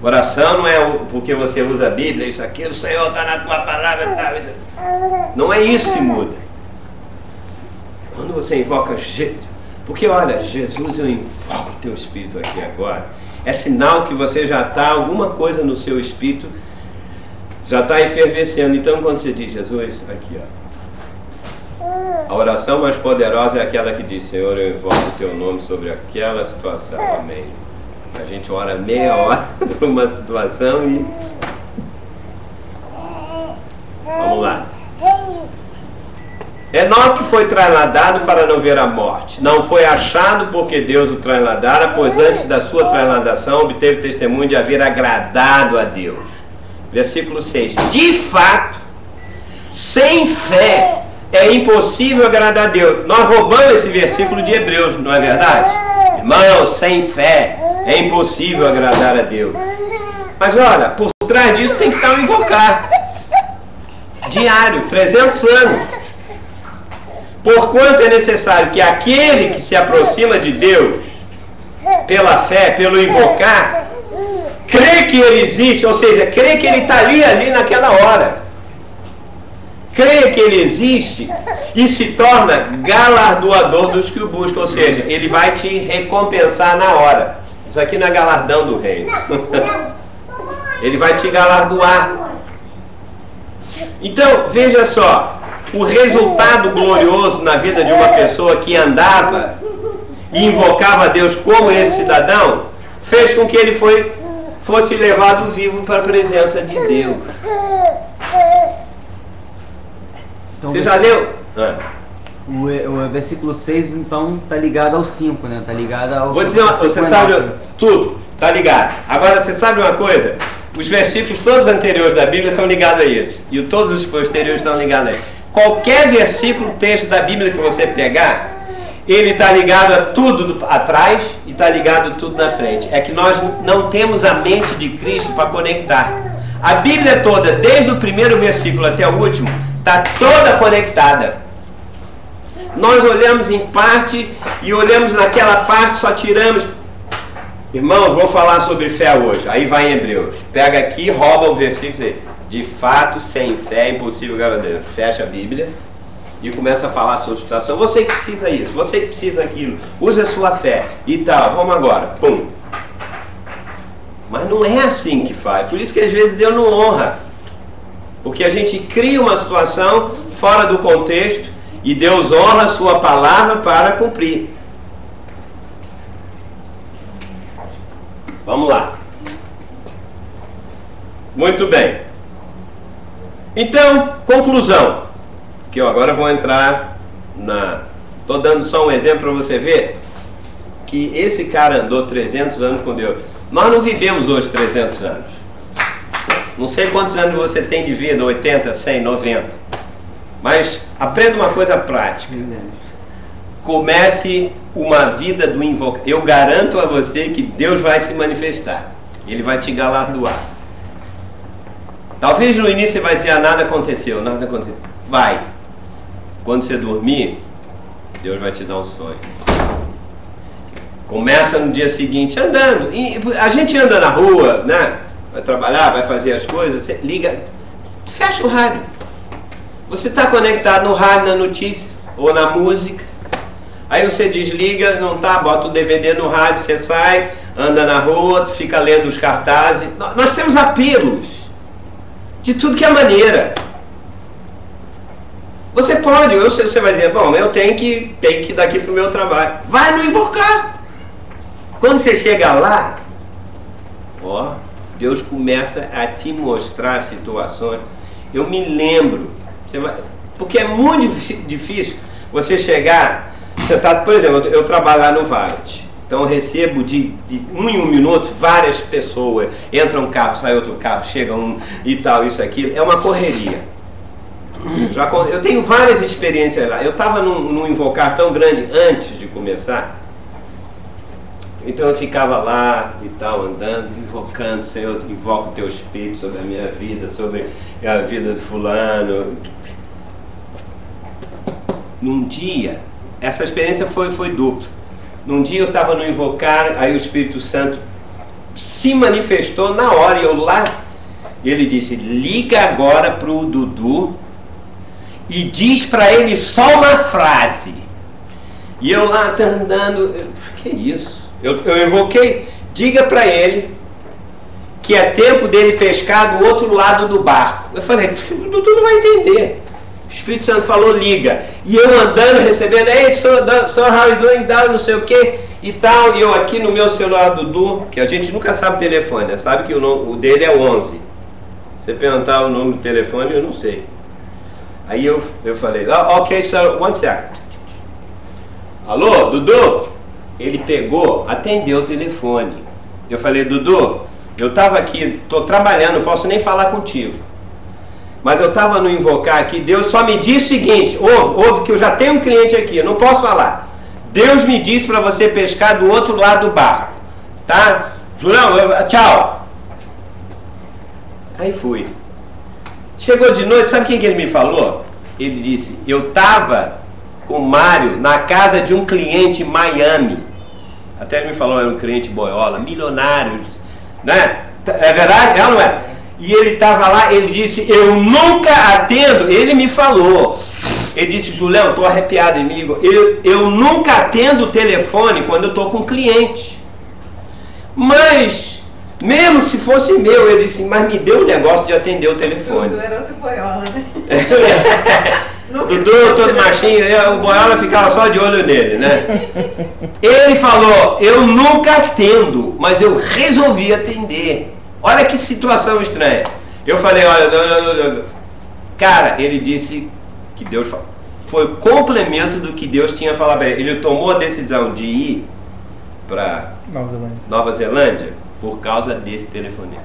Oração não é porque você usa a Bíblia, isso, aquilo, o Senhor está na tua palavra. Tá. Não é isso que muda. Quando você invoca Jesus, porque olha, Jesus, eu invoco o teu Espírito aqui agora. É sinal que você já está, alguma coisa no seu Espírito já está efervescendo. Então quando você diz, Jesus, aqui ó. A oração mais poderosa é aquela que diz, Senhor, eu invoco o teu nome sobre aquela situação. Amém. A gente ora meia hora por uma situação e... Vamos lá. Enoque foi trasladado para não ver a morte. Não foi achado porque Deus o trasladara, pois antes da sua trasladação obteve testemunho de haver agradado a Deus. Versículo 6. De fato, sem fé é impossível agradar a Deus. Nós roubamos esse versículo de Hebreus, não é verdade? Irmão, sem fé é impossível agradar a Deus. Mas olha, por trás disso tem que estar um invocar. Diário, 300 anos. Porquanto é necessário que aquele que se aproxima de Deus, pela fé, pelo invocar, crê que Ele existe, ou seja, crê que Ele está ali naquela hora. Crê que Ele existe e se torna galardoador dos que o buscam, ou seja, Ele vai te recompensar na hora. Isso aqui não é galardão do reino. Ele vai te galardoar. Então, veja só, o resultado glorioso na vida de uma pessoa que andava e invocava a Deus como esse cidadão, fez com que ele fosse levado vivo para a presença de Deus. Então, você já leu? O versículo 6, então, está ligado ao 5, né? Está ligado ao... Vou dizer uma coisa, você sabe tudo, está ligado. Agora, você sabe uma coisa? Os versículos todos anteriores da Bíblia estão ligados a esse. E todos os posteriores estão ligados a esse. Qualquer versículo, texto da Bíblia que você pegar, ele está ligado a tudo atrás e está ligado a tudo na frente. É que nós não temos a mente de Cristo para conectar. A Bíblia toda, desde o primeiro versículo até o último, está toda conectada. Nós olhamos em parte e olhamos naquela parte, só tiramos. Irmãos, vou falar sobre fé hoje. Aí vai em Hebreus. Pega aqui, rouba o versículo. De fato, sem fé é impossível agradar a Deus. Fecha a Bíblia e começa a falar sobre a situação. Você que precisa isso, você que precisa aquilo. Use a sua fé e tal. Vamos agora. Pum. Mas não é assim que faz. Por isso que às vezes Deus não honra. Porque a gente cria uma situação fora do contexto e Deus honra a sua palavra para cumprir. Vamos lá. Muito bem. Então, conclusão. Que eu agora vou entrar na... Estou dando só um exemplo para você ver que esse cara andou 300 anos com Deus. Nós não vivemos hoje 300 anos. Não sei quantos anos você tem de vida, 80, 100, 90. Mas aprenda uma coisa prática. Comece uma vida do invocar. Eu garanto a você que Deus vai se manifestar. Ele vai te galardoar. Talvez no início você vai dizer, nada aconteceu, nada aconteceu. Vai. Quando você dormir, Deus vai te dar um sonho. Começa no dia seguinte andando. E a gente anda na rua, né? Vai trabalhar, vai fazer as coisas, você liga, fecha o rádio. Você está conectado no rádio, na notícia ou na música. Aí você desliga, não tá, bota o DVD no rádio, você sai, anda na rua, fica lendo os cartazes. Nós temos apelos de tudo que é maneira. Você pode, você vai dizer, bom, eu tenho que ir daqui para o meu trabalho. Vai no Invocar. Quando você chega lá, ó, Deus começa a te mostrar situações. Eu me lembro, porque é muito difícil você chegar, você tá, por exemplo, eu trabalho lá no Valet, então eu recebo de 1 em 1 minuto várias pessoas, entra um carro, sai outro carro, chega um e tal, isso, aquilo, é uma correria. Eu tenho várias experiências lá. Eu estava num Invocar tão grande antes de começar. Então eu ficava lá e tal, andando, invocando, Senhor, invoco o teu Espírito sobre a minha vida, sobre a vida de fulano. Num dia, essa experiência foi dupla. Num dia eu estava no Invocar, aí o Espírito Santo se manifestou na hora, e eu lá, ele disse, liga agora para o Dudu e diz para ele só uma frase. E eu lá andando, que isso? Eu invoquei, diga para ele que é tempo dele pescar do outro lado do barco. Eu falei, o Dudu não vai entender. O Espírito Santo falou, liga. E eu andando, recebendo, ei, so how you doing, não sei o que e tal. E eu aqui no meu celular, Dudu, que a gente nunca sabe o telefone, né? Sabe que o dele é 11. Você perguntar o número do telefone, eu não sei. Aí eu falei, ok, sir, one second. Alô, Dudu? Ele pegou, atendeu o telefone. Eu falei, Dudu, eu estava aqui, estou trabalhando, não posso nem falar contigo. Mas eu estava no Invocar aqui, Deus só me disse o seguinte, ouve que eu já tenho um cliente aqui, eu não posso falar. Deus me disse para você pescar do outro lado do barco, tá? Julião, tchau. Aí fui. Chegou de noite, sabe o que ele me falou? Ele disse, eu estava com o Mário na casa de um cliente em Miami. Até ele me falou, era um cliente boiola, milionário, né? É verdade? É ou não é? E ele estava lá, ele disse, eu nunca atendo, ele me falou. Ele disse, Julião, estou arrepiado, amigo, eu nunca atendo o telefone quando eu estou com cliente. Mas, mesmo se fosse meu, ele disse, mas me deu o negócio de atender o telefone. Dudu era outro boiola, né? Dudu, todo machinho, o boiola ficava só de olho nele, né? Ele falou, eu nunca atendo, mas eu resolvi atender. Olha que situação estranha. Eu falei, olha, não. Cara, ele disse que Deus foi complemento do que Deus tinha falado para ele. Ele tomou a decisão de ir para Nova Zelândia por causa desse telefonema.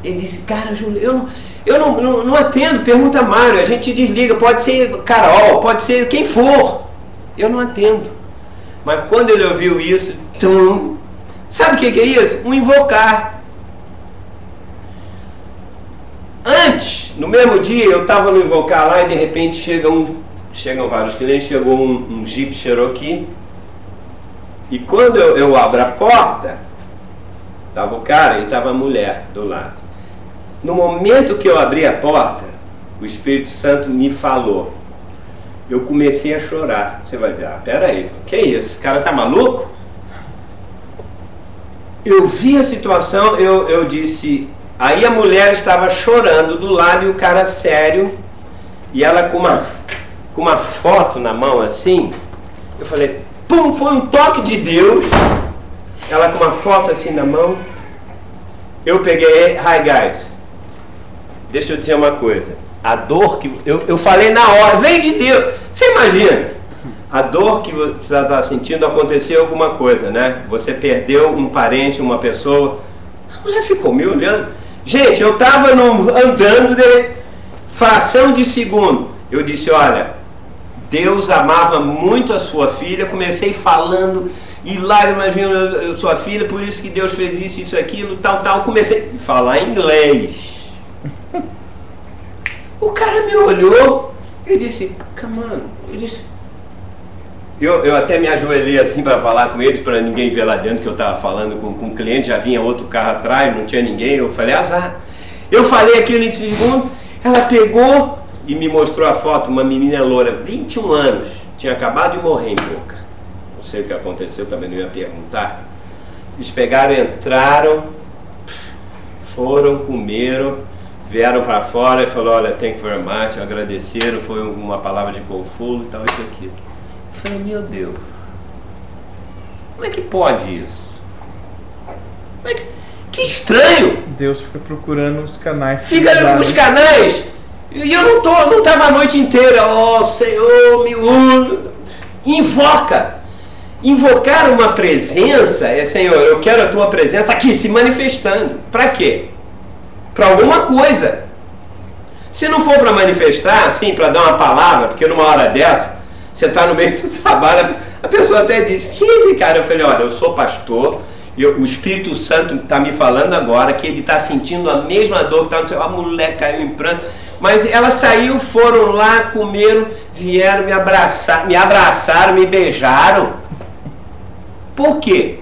Ele disse, cara, Júlio, eu não atendo, pergunta Mário, a gente desliga, pode ser Carol, pode ser quem for, eu não atendo. Mas quando ele ouviu isso, sabe o que é isso? Um Invocar. Antes, no mesmo dia, eu estava no Invocar lá e de repente chegam vários clientes, chegou um Jeep Cherokee, e quando eu abro a porta, estava o cara e estava a mulher do lado. No momento que eu abri a porta, o Espírito Santo me falou. Eu comecei a chorar. Você vai dizer, peraí, que é isso? O cara tá maluco? Eu vi a situação, eu disse... Aí a mulher estava chorando do lado e o cara sério, e ela com uma foto na mão assim. Eu falei, pum, foi um toque de Deus. Ela com uma foto assim na mão. Eu peguei, hi guys, deixa eu dizer uma coisa. A dor que... Eu falei na hora, vem de Deus. Você imagina, a dor que você está sentindo, aconteceu alguma coisa, né? Você perdeu um parente, uma pessoa. A mulher ficou me olhando. Gente, eu estava andando de fração de segundo. Eu disse, olha, Deus amava muito a sua filha. Comecei falando, e lágrimas vinham, sua filha, por isso que Deus fez isso, aquilo, tal. Comecei a falar inglês. O cara me olhou e disse, come on. Eu disse, Eu até me ajoelhei assim para falar com eles, para ninguém ver lá dentro que eu estava falando com um cliente, já vinha outro carro atrás, não tinha ninguém. Eu falei, azar. Eu falei aquilo em segundo, ela pegou e me mostrou a foto, uma menina loura, 21 anos, tinha acabado de morrer em Boca. Não sei o que aconteceu, também não ia perguntar. Eles pegaram, entraram, foram, comeram, vieram para fora e falaram, olha, thank you very much, agradeceram, foi uma palavra de conforto e tal, isso aqui. Eu falei, meu Deus, como é que pode isso? Que estranho! Deus fica procurando os canais. Fica nos canais, e eu não estava a noite inteira, ó Senhor, me usa. Invoca. Invocar uma presença é, Senhor, eu quero a tua presença aqui se manifestando. Para quê? Para alguma coisa. Se não for para manifestar, assim, para dar uma palavra, porque numa hora dessa, você está no meio do trabalho, a pessoa até diz, que esse cara? Eu falei, olha, eu sou pastor, o Espírito Santo está me falando agora que ele está sentindo a mesma dor que está no seu... A mulher caiu em pranto, mas ela saiu, foram lá, comeram, vieram, me abraçaram, me beijaram. Por quê?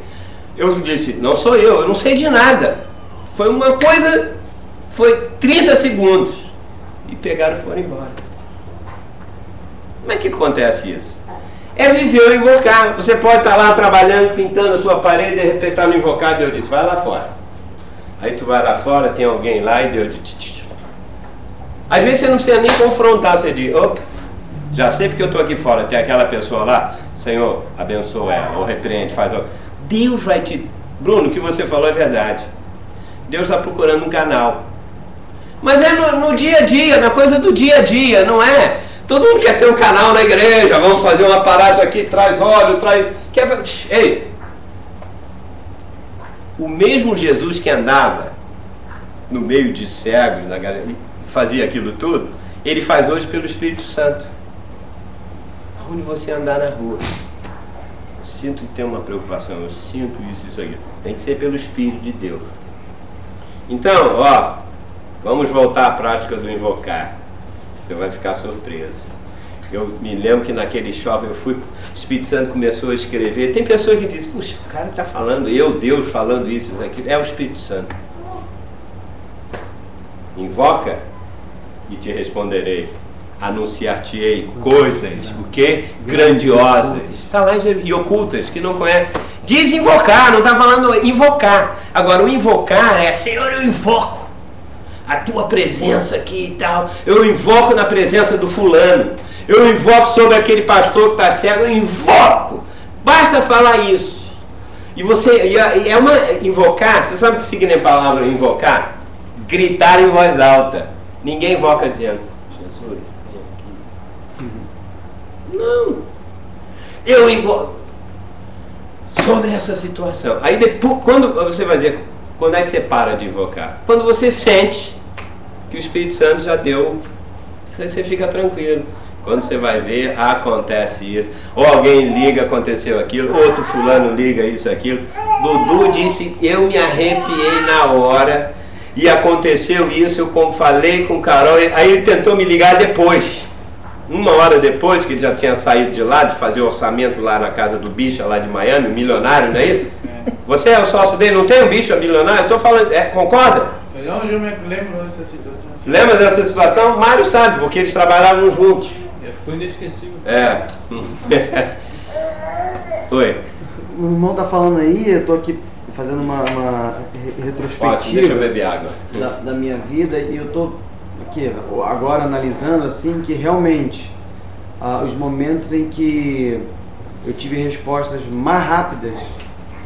Eu disse, não sou eu não sei de nada. Foi uma coisa, foi 30 segundos. E pegaram e foram embora. Como é que acontece isso? É viver ou invocar. Você pode estar lá trabalhando, pintando a sua parede, de repente está no invocado, Deus diz, vai lá fora. Aí tu vai lá fora, tem alguém lá e Deus diz... Às vezes você não precisa nem confrontar, você diz, opa, já sei porque eu estou aqui fora, tem aquela pessoa lá, Senhor, abençoa ela, ou repreende, faz... Deus vai te... Bruno, o que você falou é verdade. Deus está procurando um canal. Mas é no dia a dia, na coisa do dia a dia, não é? Todo mundo quer ser um canal na igreja, vamos fazer um aparato aqui, traz óleo, traz... Ei! O mesmo Jesus que andava no meio de cegos, na galeria, fazia aquilo tudo, ele faz hoje pelo Espírito Santo. Onde você andar na rua, eu sinto que tem uma preocupação, eu sinto isso aqui. Tem que ser pelo Espírito de Deus. Então, ó, vamos voltar à prática do invocar. Você vai ficar surpreso. Eu me lembro que naquele shopping eu fui, o Espírito Santo começou a escrever. Tem pessoas que dizem, puxa, o cara está falando, Deus falando isso, aquilo. É o Espírito Santo. Invoca e te responderei. Anunciar-te-ei coisas, o que? Grandiosas. Está lá e ocultas, que não conhece. Diz invocar, não está falando invocar. Agora, o invocar é, Senhor, eu invoco a tua presença aqui e tal. Eu invoco na presença do fulano. Eu invoco sobre aquele pastor que está cego. Eu invoco. Basta falar isso. E você, é uma invocar, você sabe o que significa a palavra invocar? Gritar em voz alta. Ninguém invoca dizendo, Jesus, vem aqui. Não. Eu invoco sobre essa situação. Aí depois, quando você vai dizer, quando é que você para de invocar? Quando você sente que o Espírito Santo já deu, você fica tranquilo. Quando você vai ver, acontece isso. Ou alguém liga, aconteceu aquilo. Outro fulano liga isso, aquilo. Dudu disse, eu me arrepiei na hora. E aconteceu isso, eu como falei com o Carol. Aí ele tentou me ligar depois. Uma hora depois, que ele já tinha saído de lá, de fazer orçamento lá na casa do bicho, lá de Miami, milionário, não é isso? Você é o sócio dele, não tem um bicho milionário? Estou falando, concorda? Eu lembro dessa situação. Lembra dessa situação? Mário sabe, porque eles trabalhavam juntos. Ficou inesquecível. É. Oi. O irmão tá falando aí, eu tô aqui fazendo uma retrospectiva. Ótimo, deixa eu beber água. Da minha vida, e eu tô aqui agora analisando assim que realmente os momentos em que eu tive respostas mais rápidas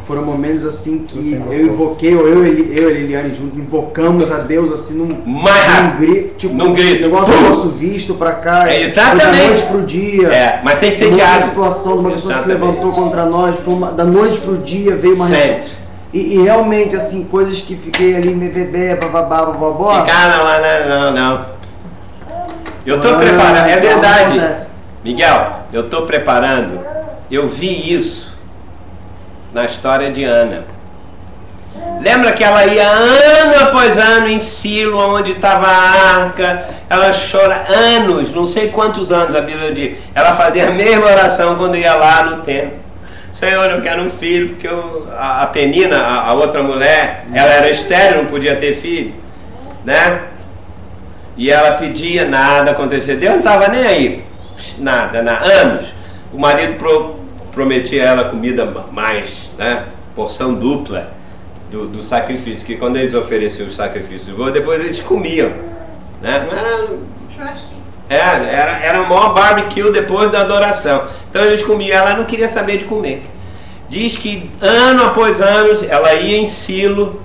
foram momentos assim que eu invoquei, ou eu e Eliane juntos invocamos a Deus assim num grito, tipo, num grito, negócio do nosso visto pra cá, exatamente, da noite pro dia, mas tem que ser diário. Uma situação de uma pessoa que se levantou contra nós, da noite pro dia veio uma e realmente assim, coisas que fiquei ali me bebê, bababá, bababó. Ficaram lá, não. Eu tô preparando, é verdade. Miguel, eu tô preparando, eu vi isso na história de Ana. Lembra que ela ia ano após ano em Silo, onde estava a arca, ela chora anos, não sei quantos anos a Bíblia diz, ela fazia a mesma oração quando ia lá no templo. Senhor, eu quero um filho, porque a Penina, a outra mulher, ela era estéril, não podia ter filho, né? E ela pedia, nada acontecia, Deus não estava nem aí, nada, anos. O marido prometia a ela comida mais, né? Porção dupla do sacrifício, que quando eles ofereciam os sacrifícios, depois eles comiam, né? Era o maior barbecue depois da adoração. Então eles comiam, ela não queria saber de comer. Diz que ano após ano ela ia em Silo,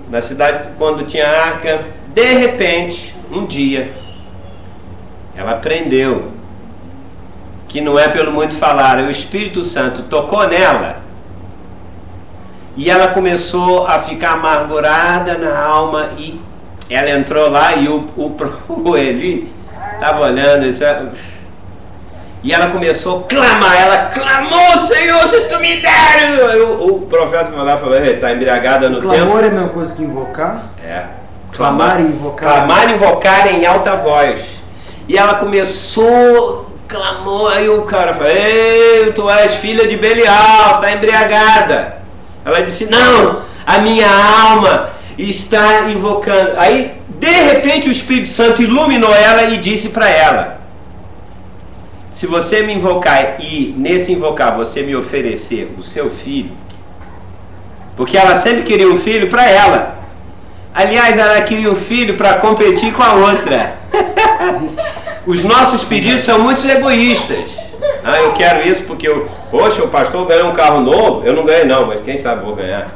na cidade quando tinha arca. De repente, um dia, ela aprendeu que não é pelo muito falar, o Espírito Santo tocou nela e ela começou a ficar amargurada na alma, e ela entrou lá e o Eli estava olhando e ela começou a clamar. Ela clamou: Senhor, se tu me der. O profeta foi lá e falou: está embriagada no tempo. Clamor é a mesma coisa que invocar? É. Clamar e invocar. Clamar e invocar em alta voz. E ela começou, clamou. Aí o cara falou: ei, tu és filha de Belial, está embriagada. Ela disse: não, a minha alma está invocando. Aí de repente o Espírito Santo iluminou ela e disse para ela: se você me invocar e nesse invocar você me oferecer o seu filho, porque ela sempre queria um filho para ela. Aliás, ela queria um filho para competir com a outra. Os nossos pedidos são muito egoístas. Eu quero isso porque poxa, o pastor ganhou um carro novo. Eu não ganhei não, mas quem sabe vou ganhar.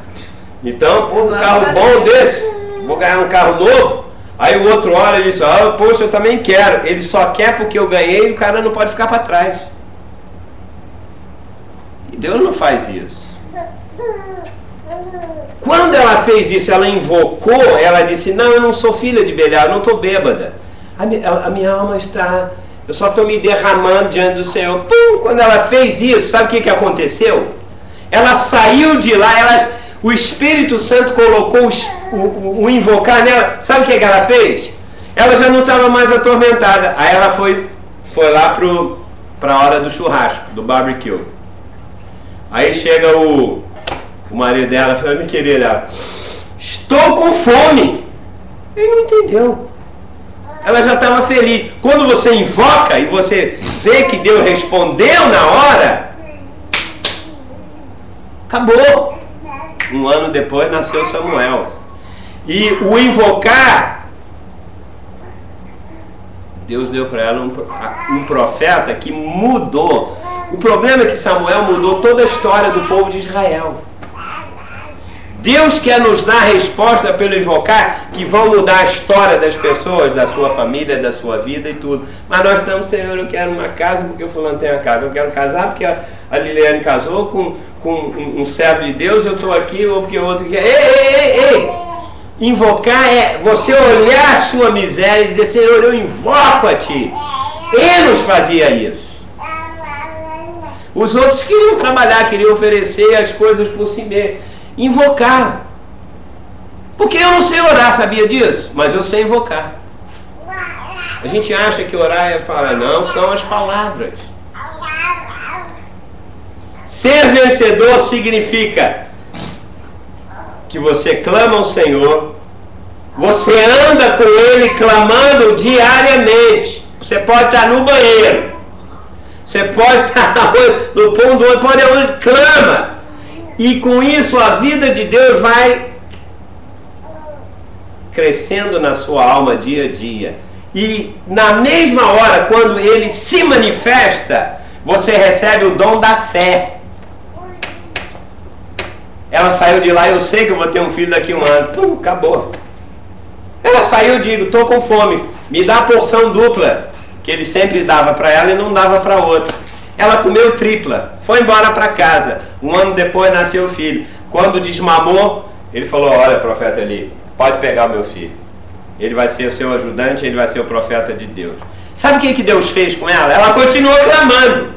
Então, um carro bom desse, vou ganhar um carro novo. Aí o outro olha e diz: poxa, eu também quero. Ele só quer porque eu ganhei, e o cara não pode ficar para trás. E Deus não faz isso. Quando ela fez isso, ela invocou, ela disse: não, eu não sou filha de Belial, eu não estou bêbada. A minha alma está, eu só estou me derramando diante do Senhor. Pum! Quando ela fez isso, sabe o que aconteceu? Ela saiu de lá, o Espírito Santo colocou o invocar nela. Sabe o que ela fez? Ela já não estava mais atormentada. Aí ela foi lá para a hora do churrasco, do barbecue. Aí chega o marido dela, fala: minha querida, estou com fome. Ele não entendeu. Ela já estava feliz. Quando você invoca e você vê que Deus respondeu na hora, acabou. Um ano depois nasceu Samuel. E o invocar, Deus deu para ela um profeta que mudou. O problema é que Samuel mudou toda a história do povo de Israel. Deus quer nos dar resposta pelo invocar, que vão mudar a história das pessoas, da sua família, da sua vida e tudo. Mas nós estamos: Senhor, eu quero uma casa porque o fulano tem a casa. Eu quero casar porque a Liliane casou com um servo de Deus. Eu estou aqui, ou porque o outro quer. Ei! Invocar é você olhar a sua miséria e dizer: Senhor, eu invoco a Ti. Enos fazia isso. Os outros queriam trabalhar, queriam oferecer as coisas por si mesmo. Invocar. Porque eu não sei orar, sabia disso? Mas eu sei invocar. A gente acha que orar é falar. Não, são as palavras. Ser vencedor significa que você clama ao Senhor, você anda com Ele clamando diariamente. Você pode estar no banheiro, você pode estar no ponto do olho, pode onde clama. E com isso a vida de Deus vai crescendo na sua alma dia a dia. E na mesma hora, quando Ele se manifesta, você recebe o dom da fé. Ela saiu de lá: eu sei que eu vou ter um filho daqui a um ano. Pum, acabou. Ela saiu e digo: estou com fome, me dá a porção dupla, que ele sempre dava para ela e não dava para outra. Ela comeu tripla, foi embora para casa. Um ano depois nasceu o filho. Quando desmamou, ele falou: olha, profeta Eli, pode pegar o meu filho. Ele vai ser o seu ajudante, ele vai ser o profeta de Deus. Sabe o que Deus fez com ela? Ela continuou clamando.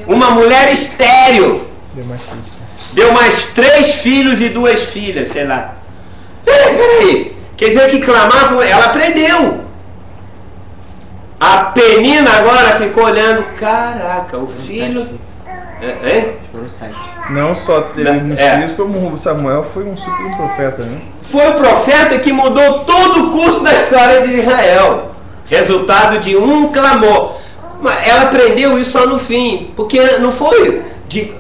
Uma mulher estéril. deu mais 3 filhos e 2 filhas, sei lá. Peraí, quer dizer que clamar, ela aprendeu. A Penina agora ficou olhando, caraca, o filho... Não só teve muitos filhos, como Samuel foi um super profeta, né? Foi o profeta que mudou todo o curso da história de Israel. Resultado de um clamor. Mas ela aprendeu isso só no fim, porque não foi de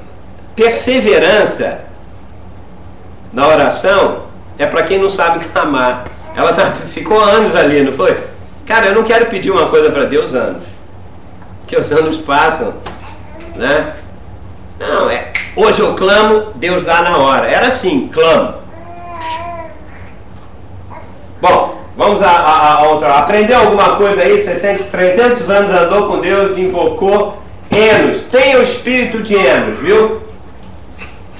perseverança na oração, é para quem não sabe clamar. Ela ficou anos ali, não foi? Cara, eu não quero pedir uma coisa para Deus anos, porque os anos passam, né? Não, hoje eu clamo, Deus dá na hora. Era assim, clamo. Bom, vamos a outra. Aprendeu alguma coisa aí? Você sente 300 anos andou com Deus, invocou Enos. Tem o espírito de Enos, viu?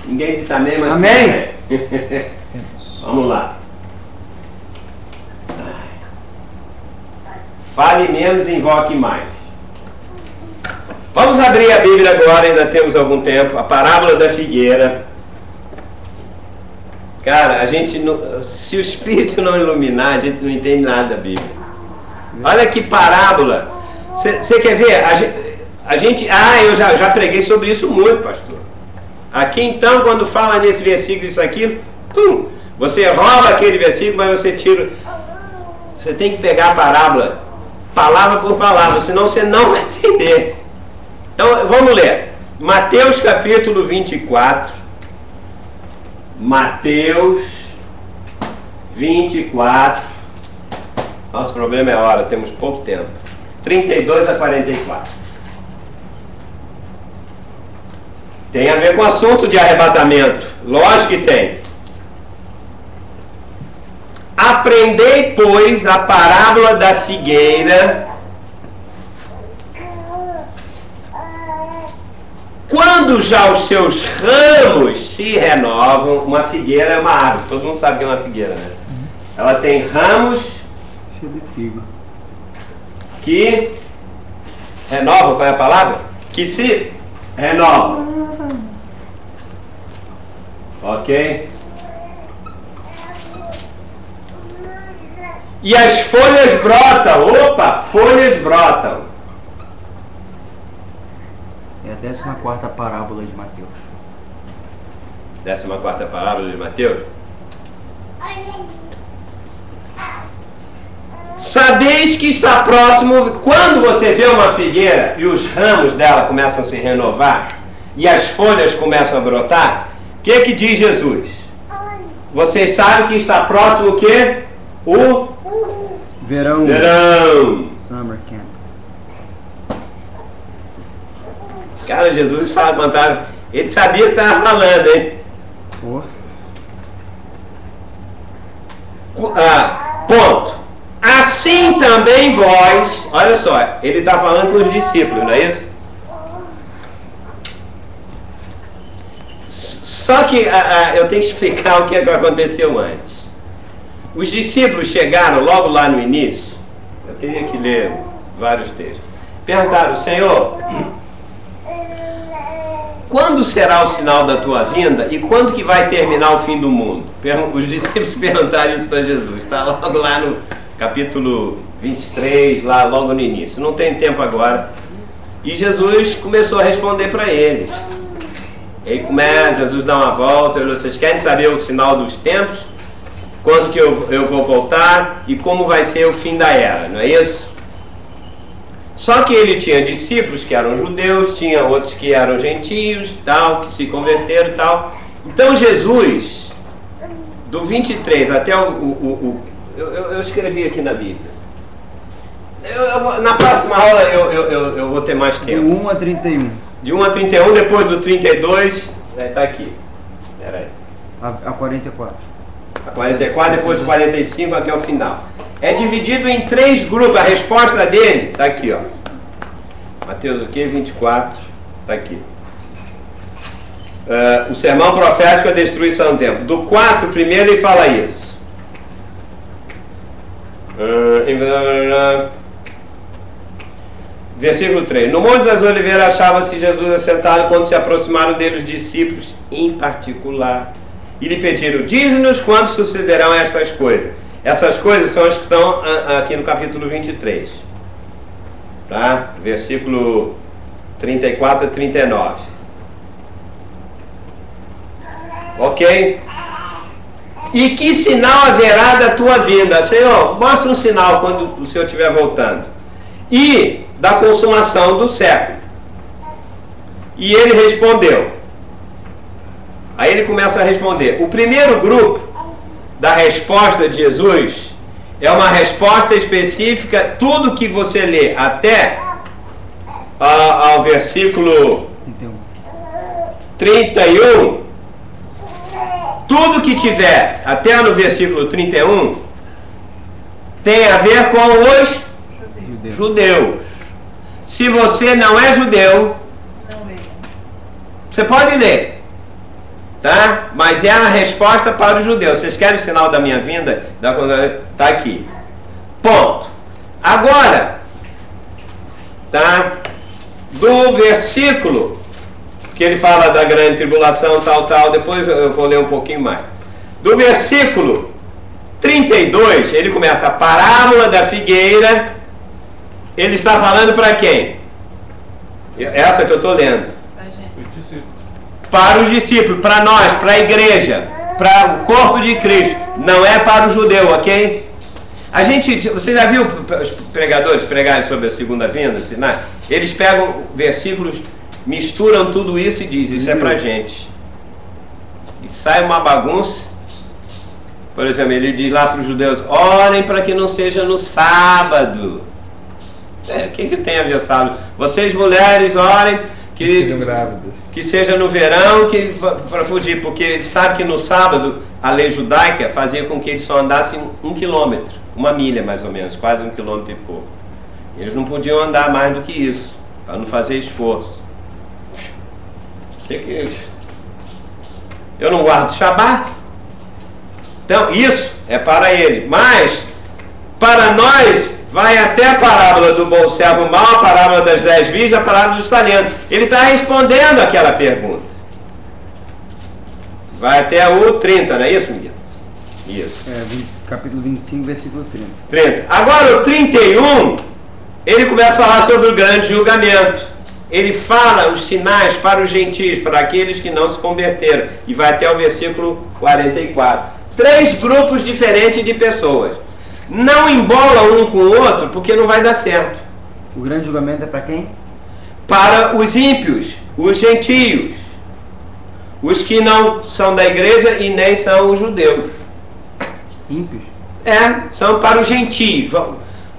Ninguém disse amém, mas... Amém! Vamos lá. Fale menos e invoque mais. Vamos abrir a Bíblia agora, ainda temos algum tempo. A parábola da figueira. Cara, a gente não, se o Espírito não iluminar, a gente não entende nada da Bíblia. Olha que parábola. Você quer ver? A gente eu já preguei sobre isso muito, pastor. Aqui então, quando fala nesse versículo isso aqui, você rouba aquele versículo, mas você tira. Você tem que pegar a parábola, palavra por palavra, senão você não vai entender. Então, vamos ler. Mateus capítulo 24. Mateus 24. Nosso problema é a hora, temos pouco tempo. 32 a 44. Tem a ver com o assunto de arrebatamento. Lógico que tem. Aprendei, pois, a parábola da figueira. Quando já os seus ramos se renovam, uma figueira é uma árvore, todo mundo sabe que é uma figueira, né? Ela tem ramos que renovam, qual é a palavra? Que se renovam. Ok? E as folhas brotam, folhas brotam. É a 14ª parábola de Mateus. 14ª parábola de Mateus? Sabeis que está próximo, quando você vê uma figueira e os ramos dela começam a se renovar e as folhas começam a brotar, o que diz Jesus? Vocês sabem que está próximo o quê? O verão. Summer camp. Cara, Jesus fala, ele sabia o que estava falando, hein? Ponto. Assim também vós, olha só, ele está falando com os discípulos, não é isso? Só que eu tenho que explicar o que aconteceu antes. Os discípulos chegaram logo lá no início, eu teria que ler vários textos, perguntaram, Senhor, quando será o sinal da tua vinda e quando que vai terminar o fim do mundo? Os discípulos perguntaram isso para Jesus, está logo lá no capítulo 23, lá logo no início, não tem tempo agora. E Jesus começou a responder para eles. Aí Jesus dá uma volta, vocês querem saber o sinal dos tempos? Quando que eu vou voltar e como vai ser o fim da era, não é isso? Só que ele tinha discípulos que eram judeus, tinha outros que eram gentios, tal, que se converteram e tal. Então Jesus, do 23 até eu escrevi aqui na Bíblia. Na próxima aula eu vou ter mais tempo. De 1 a 31. De 1 a 31, depois do 32, está aqui. Espera aí. A 44. A 44, depois do 45 até o final. É dividido em 3 grupos. A resposta dele está aqui, ó. Mateus o quê? 24. Está aqui. O sermão profético é a destruição do templo. Do 4, primeiro ele fala isso. Versículo 3. No Monte das Oliveiras achava-se Jesus assentado quando se aproximaram dele os discípulos em particular. E lhe pediram, diz-nos quando sucederão estas coisas. Essas coisas são as que estão aqui no capítulo 23. Tá? Versículo 34 a 39. Ok? E que sinal haverá da tua vinda? Senhor, mostra um sinal quando o Senhor estiver voltando. E da consumação do século. E ele respondeu. Aí ele começa a responder. O primeiro grupo da resposta de Jesus é uma resposta específica. Tudo que você lê até ao versículo 31, tudo que tiver até no versículo 31 tem a ver com os judeus. Se você não é judeu, você pode ler, tá? Mas é a resposta para os judeus. Vocês querem o sinal da minha vinda? Tá aqui. Ponto. Agora, tá? Do versículo que ele fala da grande tribulação, tal, depois eu vou ler um pouquinho mais. Do versículo 32, ele começa a parábola da figueira. Ele está falando para quem? Essa que eu estou lendo. Para os discípulos, para nós, para a igreja, para o corpo de Cristo. Não é para o judeu, ok? Você já viu os pregadores pregarem sobre a segunda vinda? Eles pegam versículos, misturam tudo isso e dizem, isso é para gente. E sai uma bagunça. Por exemplo, ele diz lá para os judeus, orem para que não seja no sábado. O que tem a ver sábado? Vocês mulheres orem que seja no verão, para fugir, porque ele sabe que no sábado a lei judaica fazia com que eles só andassem 1 quilômetro, 1 milha mais ou menos, quase 1 quilômetro e pouco. Eles não podiam andar mais do que isso, para não fazer esforço. Que é isso? Eu não guardo Shabat? Então isso é para ele, mas para nós vai até a parábola do bom servo mau, a parábola das 10 virgens, a parábola dos talentos. Ele está respondendo aquela pergunta. Vai até o 30, não é isso, Miguel? Isso. Capítulo 25, versículo 30. Agora o 31, ele começa a falar sobre o grande julgamento. Ele fala os sinais para os gentios, para aqueles que não se converteram. E vai até o versículo 44. 3 grupos diferentes de pessoas. Não embola um com o outro, porque não vai dar certo. O grande julgamento é para quem? Para os ímpios, os gentios, os que não são da igreja e nem são os judeus. Ímpios? São para os gentios.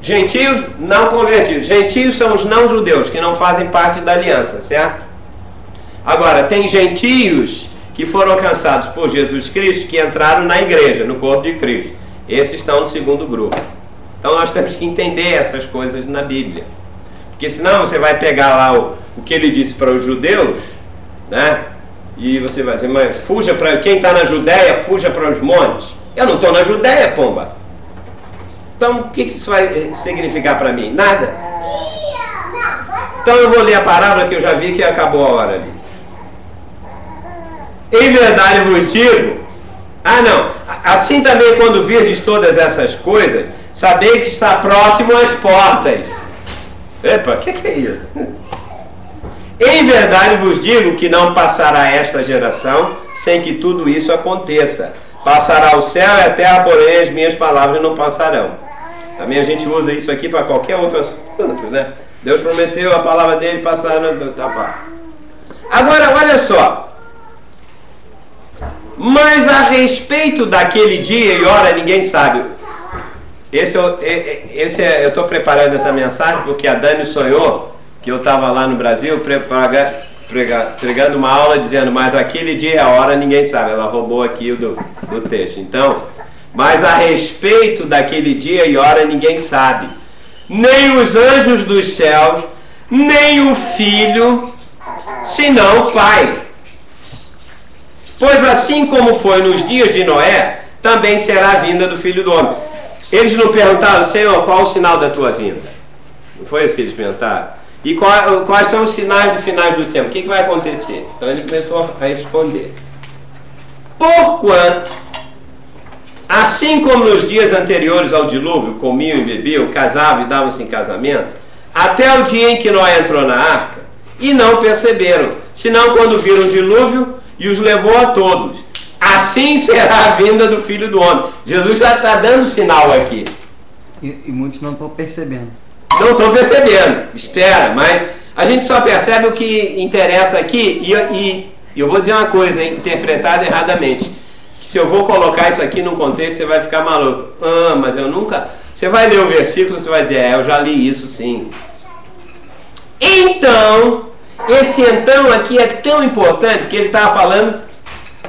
Gentios não convertidos. Gentios são os não judeus, que não fazem parte da aliança, certo? Agora, tem gentios que foram alcançados por Jesus Cristo, que entraram na igreja, no corpo de Cristo. Esses estão no segundo grupo. Então nós temos que entender essas coisas na Bíblia. Porque senão você vai pegar lá o que ele disse para os judeus, né? E você vai dizer, mas fuja para quem está na Judéia, fuja para os montes. Eu não estou na Judéia, pomba. Então o que isso vai significar para mim? Nada. Então eu vou ler a parábola que eu já vi que acabou a hora ali. Em verdade vos digo, assim também quando virdes todas essas coisas, sabei que está próximo às portas. Epa, o que é isso? Em verdade vos digo que não passará esta geração sem que tudo isso aconteça. Passará o céu e a terra, porém as minhas palavras não passarão. Também a gente usa isso aqui para qualquer outro assunto, né? Deus prometeu, a palavra dele passará. Agora, olha só. Mas a respeito daquele dia e hora ninguém sabe. Eu estou preparando essa mensagem porque a Dani sonhou que eu estava lá no Brasil pregando uma aula dizendo, mas aquele dia e a hora ninguém sabe. Ela roubou aqui do texto. Então, mas a respeito daquele dia e hora ninguém sabe. Nem os anjos dos céus, nem o Filho, senão o Pai. Pois assim como foi nos dias de Noé, também será a vinda do Filho do Homem. Eles não perguntaram, Senhor, qual o sinal da tua vinda? Não foi isso que eles perguntaram? E quais são os sinais dos finais do tempo? O que vai acontecer? Então ele começou a responder. Porquanto, assim como nos dias anteriores ao dilúvio, comiam e bebiam, casavam e davam-se em casamento, até o dia em que Noé entrou na arca, e não perceberam, senão quando viram o dilúvio e os levou a todos. Assim será a vinda do Filho do Homem. Jesus já está dando sinal aqui. E muitos não estão percebendo. Não estou percebendo, espera, mas a gente só percebe o que interessa aqui, e eu vou dizer uma coisa, interpretada erradamente, que se eu vou colocar isso aqui num contexto, você vai ficar maluco. Ah, mas eu nunca... Você vai ler o versículo, você vai dizer, eu já li isso sim. Então, esse então aqui é tão importante, que ele estava falando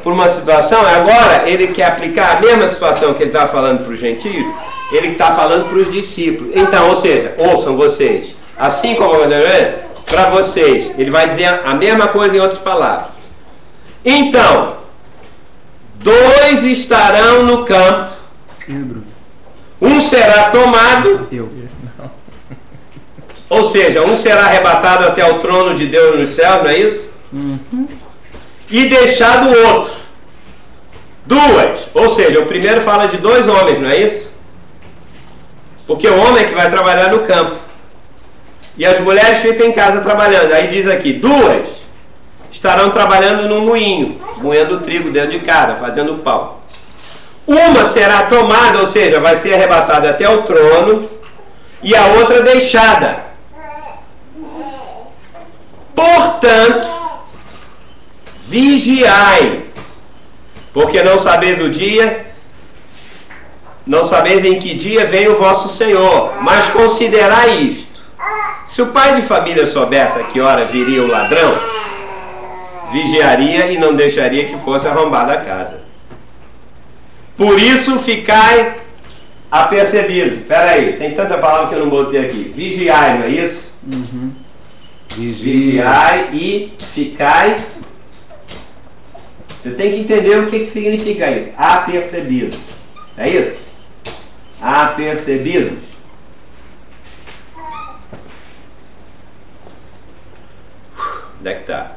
por uma situação, agora ele quer aplicar a mesma situação que ele estava falando para os gentios, ele está falando para os discípulos. Então, ou seja, ouçam vocês, assim como para vocês, ele vai dizer a mesma coisa em outras palavras. Então, 2 estarão no campo, um será tomado, ou seja, um será arrebatado até o trono de Deus nos céus, não é isso? E deixado o outro. 2, ou seja, o primeiro fala de 2 homens, não é isso? Porque o homem é que vai trabalhar no campo. E as mulheres ficam em casa trabalhando. Aí diz aqui, 2 estarão trabalhando no moinho, moendo trigo dentro de casa, fazendo pão. Uma será tomada, ou seja, vai ser arrebatada até o trono, e a outra deixada. Portanto, vigiai, porque não sabeis o dia, não sabeis em que dia vem o vosso Senhor, mas considerai isto. Se o pai de família soubesse a que hora viria o ladrão, vigiaria e não deixaria que fosse arrombada a casa. Por isso ficai apercebidos. Espera aí, tem tanta palavra que eu não botei aqui. Vigiai, não é isso? Vigiai e ficai. Você tem que entender o que significa isso. Apercebidos. É isso? Apercebidos. Onde é que está?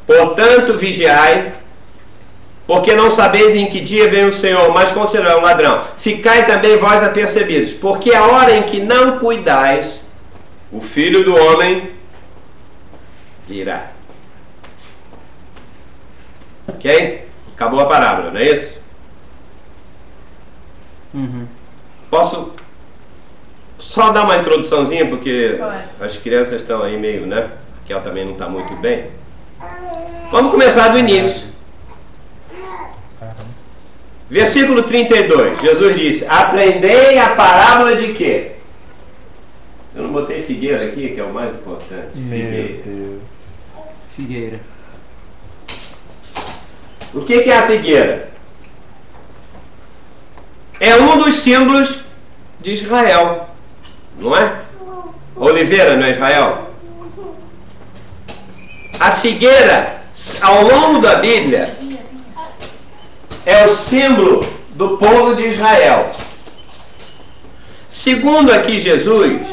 Portanto, vigiai, porque não sabeis em que dia vem o Senhor, mas considerai o ladrão. Ficai também vós apercebidos, porque a hora em que não cuidais, o Filho do Homem virá. Ok? Acabou a parábola, não é isso? Posso só dar uma introduçãozinha, porque as crianças estão aí meio, né? Que ela também não está muito bem. Vamos começar do início. Versículo 32. Jesus disse: aprendei a parábola de quê? Eu não botei figueira aqui, que é o mais importante. Figueira. Meu Deus. Figueira. O que é a figueira? É um dos símbolos de Israel, não é? Oliveira não é Israel? A figueira, ao longo da Bíblia, é o símbolo do povo de Israel. Segundo aqui Jesus,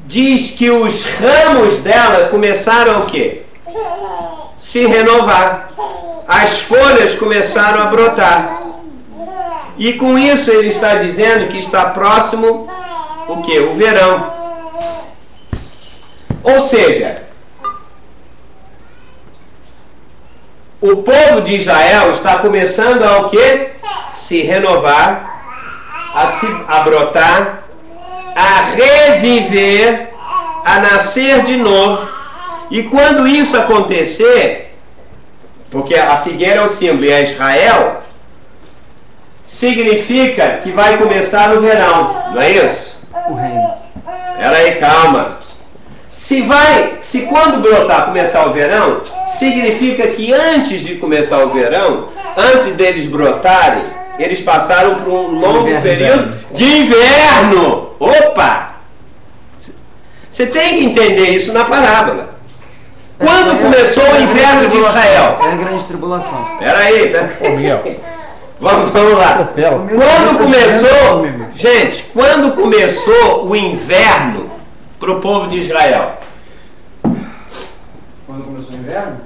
diz que os ramos dela começaram o quê? Se renovar. As folhas começaram a brotar. E com isso ele está dizendo que está próximo o quê? O verão. Ou seja, o povo de Israel está começando a o quê? Se renovar, a brotar, a reviver, a nascer de novo. E quando isso acontecer, porque a figueira é o símbolo e é Israel, significa que vai começar o verão, não é isso? O reino. Pera aí, calma. Se quando brotar começar o verão, significa que antes de começar o verão, antes deles brotarem, eles passaram por um longo período de inverno. Opa! Você tem que entender isso na parábola. Quando começou o inverno de Israel? É a grande tribulação. Espera aí. Miguel. Vamos lá. Quando começou, gente, quando começou o inverno para o povo de Israel? Quando começou o inverno?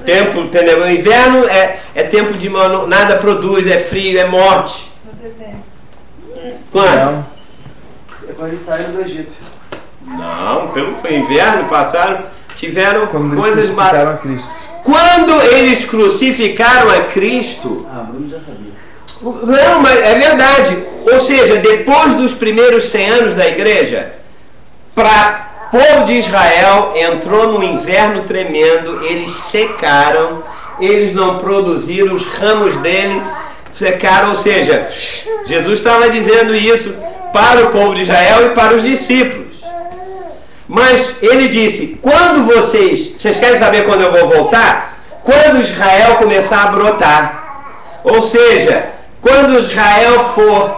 Tempo, entendeu? O inverno é tempo de nada produz, é frio, é morte. Quando? É quando eles saíram do Egito. Não, foi inverno, tiveram Quando coisas eles crucificaram a Cristo. Quando eles crucificaram a Cristo. Bruno já sabia. Não, mas é verdade. Ou seja, depois dos primeiros 100 anos da igreja, para o povo de Israel entrou num inverno tremendo, eles secaram, eles não produziram, os ramos dele secaram, ou seja, Jesus estava dizendo isso para o povo de Israel e para os discípulos. Mas ele disse, quando vocês querem saber quando eu vou voltar? Quando Israel começar a brotar. Ou seja, quando Israel for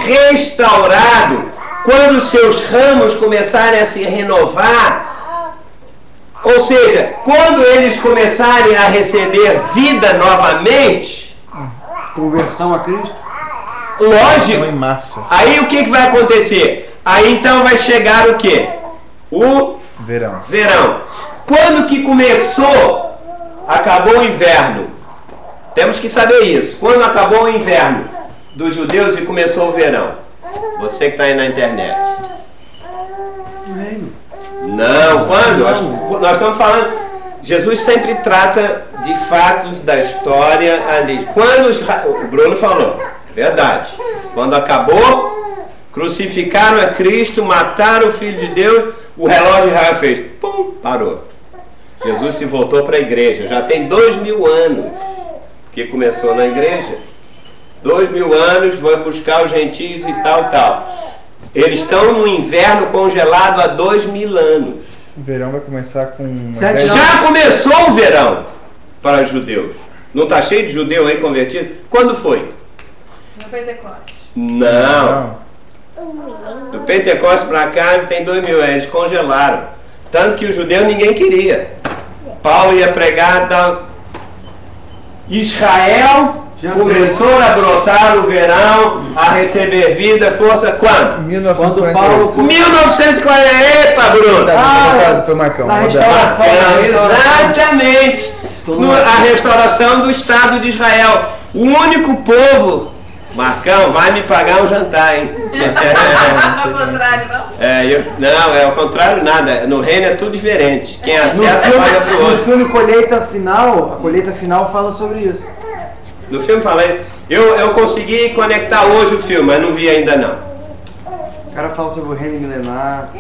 restaurado, quando seus ramos começarem a se renovar, ou seja, quando eles começarem a receber vida novamente, conversão a Cristo, lógico, em massa. Aí o que vai acontecer? Aí então vai chegar o quê? O verão. Quando que começou, acabou o inverno? Temos que saber isso. Quando acabou o inverno dos judeus e começou o verão? Você que está aí na internet. Não, quando? Nós estamos falando. Jesus sempre trata de fatos da história ali. Quando o Bruno falou, verdade. Quando acabou, crucificaram a Cristo, mataram o Filho de Deus, o relógio de Israel fez, pum, parou. Jesus se voltou para a igreja. Já tem 2000 anos que começou na igreja. 2000 anos, vai buscar os gentios e tal. Eles estão no inverno congelado há 2000 anos. O verão vai começar com... Já começou o verão para os judeus. Não está cheio de judeu aí convertido? Quando foi? No Pentecostes. Não. Do Pentecostes para cá tem 2000 anos. Eles congelaram. Tanto que o judeu ninguém queria. Paulo ia pregar Israel começou a brotar o verão, a receber vida, força, quando? 1948. 1940. Epa, Bruno! Foi Marcão. Na restauração. Exatamente. A restauração do Estado de Israel. O único povo. Marcão, vai me pagar um jantar, hein? Ao contrário, não? Não, é ao contrário nada. No reino é tudo diferente. Quem acerta paga pro outro. No filme Colheita Final, a colheita final fala sobre isso. No filme falei, eu consegui conectar hoje o filme, mas não vi ainda não. O cara fala sobre o reino milenar.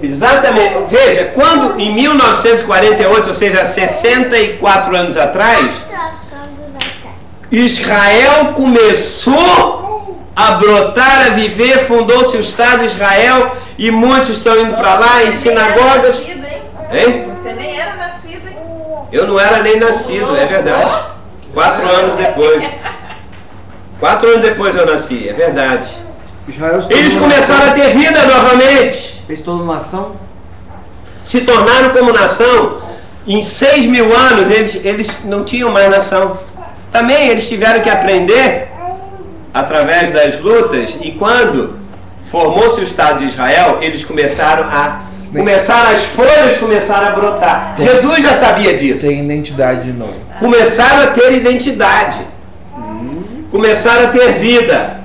Exatamente. Veja, quando em 1948, ou seja, 64 anos atrás, Israel começou a brotar, a viver, fundou-se o Estado de Israel e muitos estão indo para lá em sinagogas. Você nem era nascido, hein? Você nem era nascido, hein? Eu não era nem nascido, é verdade. 4 anos depois. 4 anos depois eu nasci, é verdade. Eles começaram a ter vida novamente. Eles tornam nação? Se tornaram como nação. Em 6.000 anos eles não tinham mais nação. Também eles tiveram que aprender através das lutas. E quando formou-se o Estado de Israel, eles começaram as folhas começaram a brotar. Jesus já sabia disso. Tem identidade de novo. Começaram a ter identidade. Começaram a ter vida.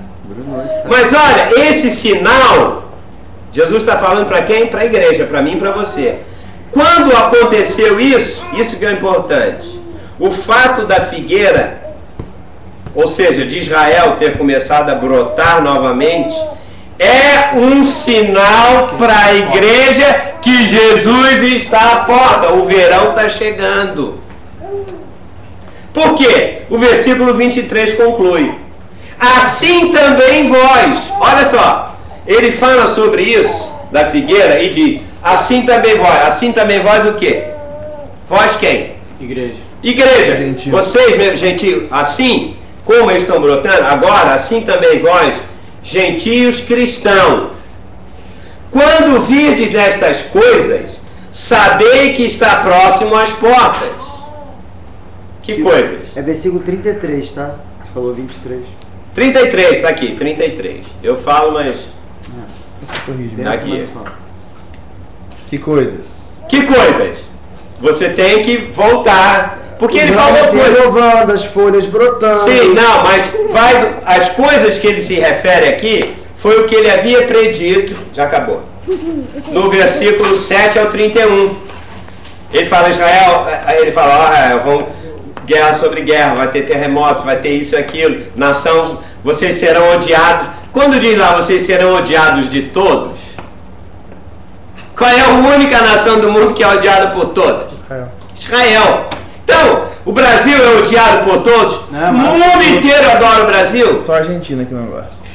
Mas olha, esse sinal, Jesus está falando para quem? Para a igreja, para mim e para você. Quando aconteceu isso que é importante. O fato da figueira, ou seja, de Israel ter começado a brotar novamente, é um sinal para a igreja que Jesus está à porta. O verão está chegando. Por quê? O versículo 23 conclui. Assim também vós. Olha só. Ele fala sobre isso, da figueira, e diz, assim também vós. Assim também vós o quê? Vós quem? Igreja. Gentil. Vocês, meus gentios, assim como eles estão brotando, agora, assim também vós, gentios cristãos. Quando virdes estas coisas, sabei que está próximo às portas. Que coisas? É versículo 33, tá? Você falou 23. 33, tá aqui, 33. Eu falo, mas... Você corrige. Tá aqui. Que coisas? Que coisas? Você tem que voltar. Porque ele falou coisas. Renovando, as folhas brotando. Sim, não, mas as coisas que ele se refere aqui foi o que ele havia predito. Já acabou. No versículo 7 ao 31. Ele fala, Israel, ele fala, vão guerra sobre guerra, vai ter terremotos, vai ter isso e aquilo, nação, vocês serão odiados. Quando diz lá, vocês serão odiados de todos, qual é a única nação do mundo que é odiada por todas? Israel. Então, o Brasil é odiado por todos? Não, o mundo inteiro adora o Brasil? Só a Argentina que não gosta.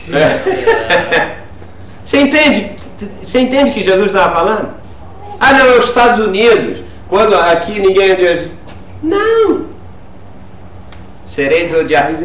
Você entende que Jesus estava falando? Ah, não, é os Estados Unidos. Quando aqui ninguém é Deus. Não. Sereis odiados.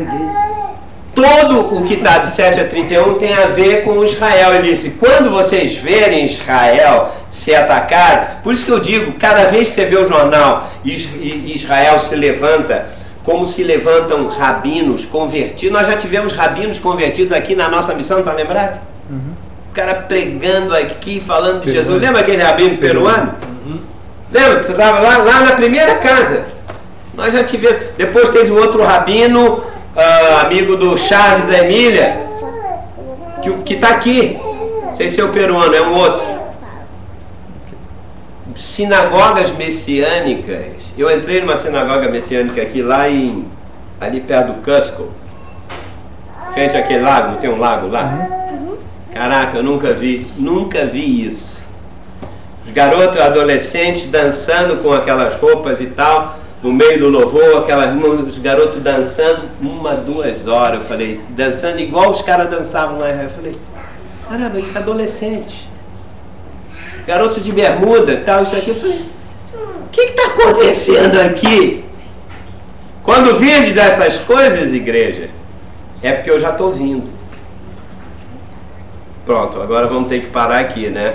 Todo o que está de 7 a 31 tem a ver com Israel. Ele disse, quando vocês verem Israel se atacar, por isso que eu digo, cada vez que você vê o jornal Israel se levanta, como se levantam rabinos convertidos. Nós já tivemos rabinos convertidos aqui na nossa missão, está lembrado? Uhum. O cara pregando aqui, falando de Jesus. Lembra aquele rabino peruano? Uhum. Lembra? Você estava lá na primeira casa. Nós já tivemos. Depois teve um outro rabino, amigo do Charles da Emília, que está aqui. Sem ser o peruano, é um outro. Sinagogas messiânicas. Eu entrei numa sinagoga messiânica aqui, ali perto do Cusco. Frente àquele lago, não tem um lago lá? Caraca, eu nunca vi isso. Os garotos adolescentes dançando com aquelas roupas e tal, no meio do louvor, os garotos dançando 1-2 horas. Eu falei, dançando igual os caras dançavam lá. Eu falei, caramba, isso é adolescente. Garotos de bermuda e tal, isso aqui. Eu falei, o que está acontecendo aqui? Quando virdes essas coisas, igreja, é porque eu já estou vindo. Pronto, agora vamos ter que parar aqui, né?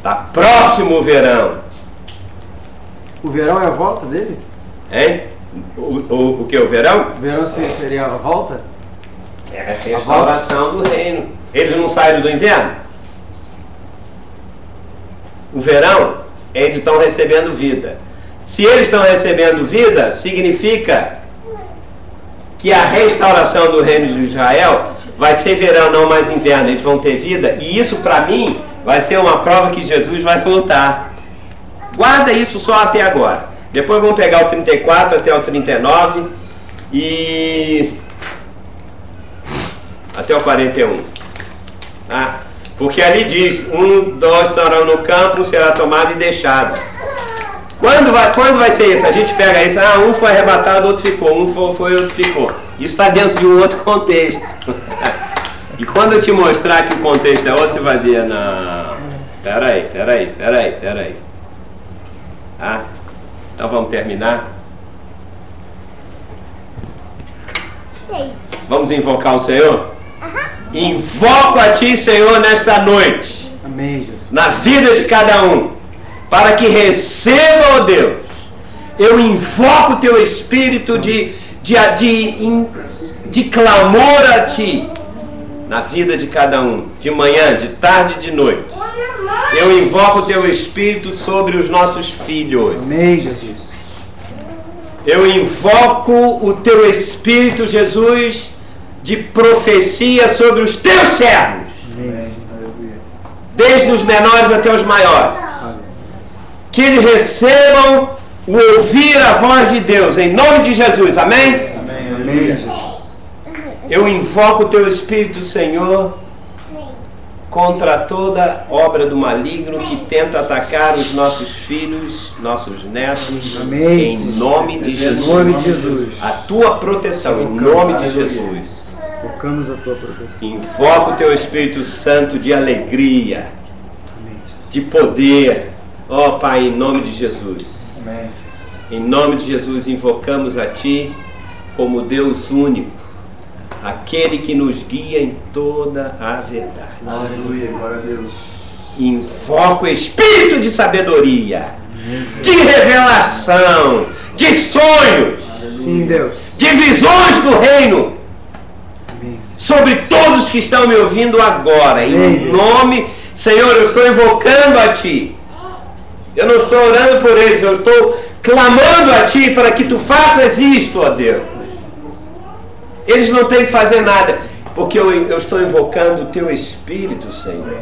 Tá próximo o verão. O verão é a volta dele? Hein? O que? O verão? O verão seria a volta? É a restauração do reino. Eles não saíram do inverno? O verão, eles estão recebendo vida. Se eles estão recebendo vida, significa que a restauração do reino de Israel vai ser verão, não mais inverno. Eles vão ter vida. E isso, para mim, vai ser uma prova que Jesus vai voltar. Guarda isso só até agora. Depois vamos pegar o 34 até o 39 e até o 41. Porque ali diz, 2 estarão no campo, será tomado e deixado. Quando vai ser isso? A gente pega isso, um foi arrebatado, outro ficou, um foi, outro ficou. Isso está dentro de um outro contexto. E quando eu te mostrar que o contexto é outro, você vai dizer, não, peraí. Então vamos terminar? Vamos invocar o Senhor? Invoco a Ti, Senhor, nesta noite. Amém, Jesus. Na vida de cada um, para que receba, ó Deus, eu invoco o Teu Espírito de clamor a Ti, na vida de cada um, de manhã, de tarde e de noite. Eu invoco o Teu Espírito sobre os nossos filhos. Amém, Jesus. Eu invoco o Teu Espírito, Jesus, de profecia sobre os Teus servos. Amém. Desde os menores até os maiores. Que eles recebam o ouvir a voz de Deus, em nome de Jesus. Amém? Amém. Amém. Eu invoco o Teu Espírito, Senhor, contra toda obra do maligno que tenta atacar os nossos filhos, nossos netos. Amém. Em nome de Jesus. Em nome de Jesus. A Tua proteção, em nome de Jesus. Focamos a Tua proteção. Invoco o Teu Espírito Santo de alegria, de poder. Ó Pai, em nome de Jesus. Amém. Em nome de Jesus, invocamos a Ti como Deus único, aquele que nos guia em toda a verdade. Aleluia, glória a Deus. Invoco o Espírito de sabedoria, de revelação, de sonhos, sim, Deus, de visões do reino, sobre todos que estão me ouvindo agora, em nome, Senhor, eu estou invocando a Ti. Eu não estou orando por eles, eu estou clamando a Ti para que Tu faças isto, ó Deus. Eles não têm que fazer nada, porque eu estou invocando o Teu Espírito, Senhor.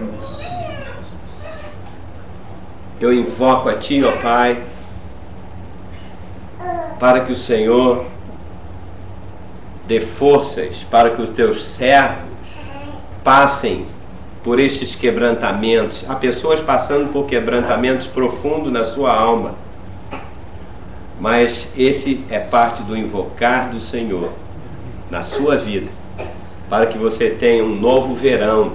Eu invoco a Ti, ó Pai, para que o Senhor dê forças para que os Teus servos passem por estes quebrantamentos. Há pessoas passando por quebrantamentos profundos na sua alma, mas esse é parte do invocar do Senhor na sua vida, para que você tenha um novo verão,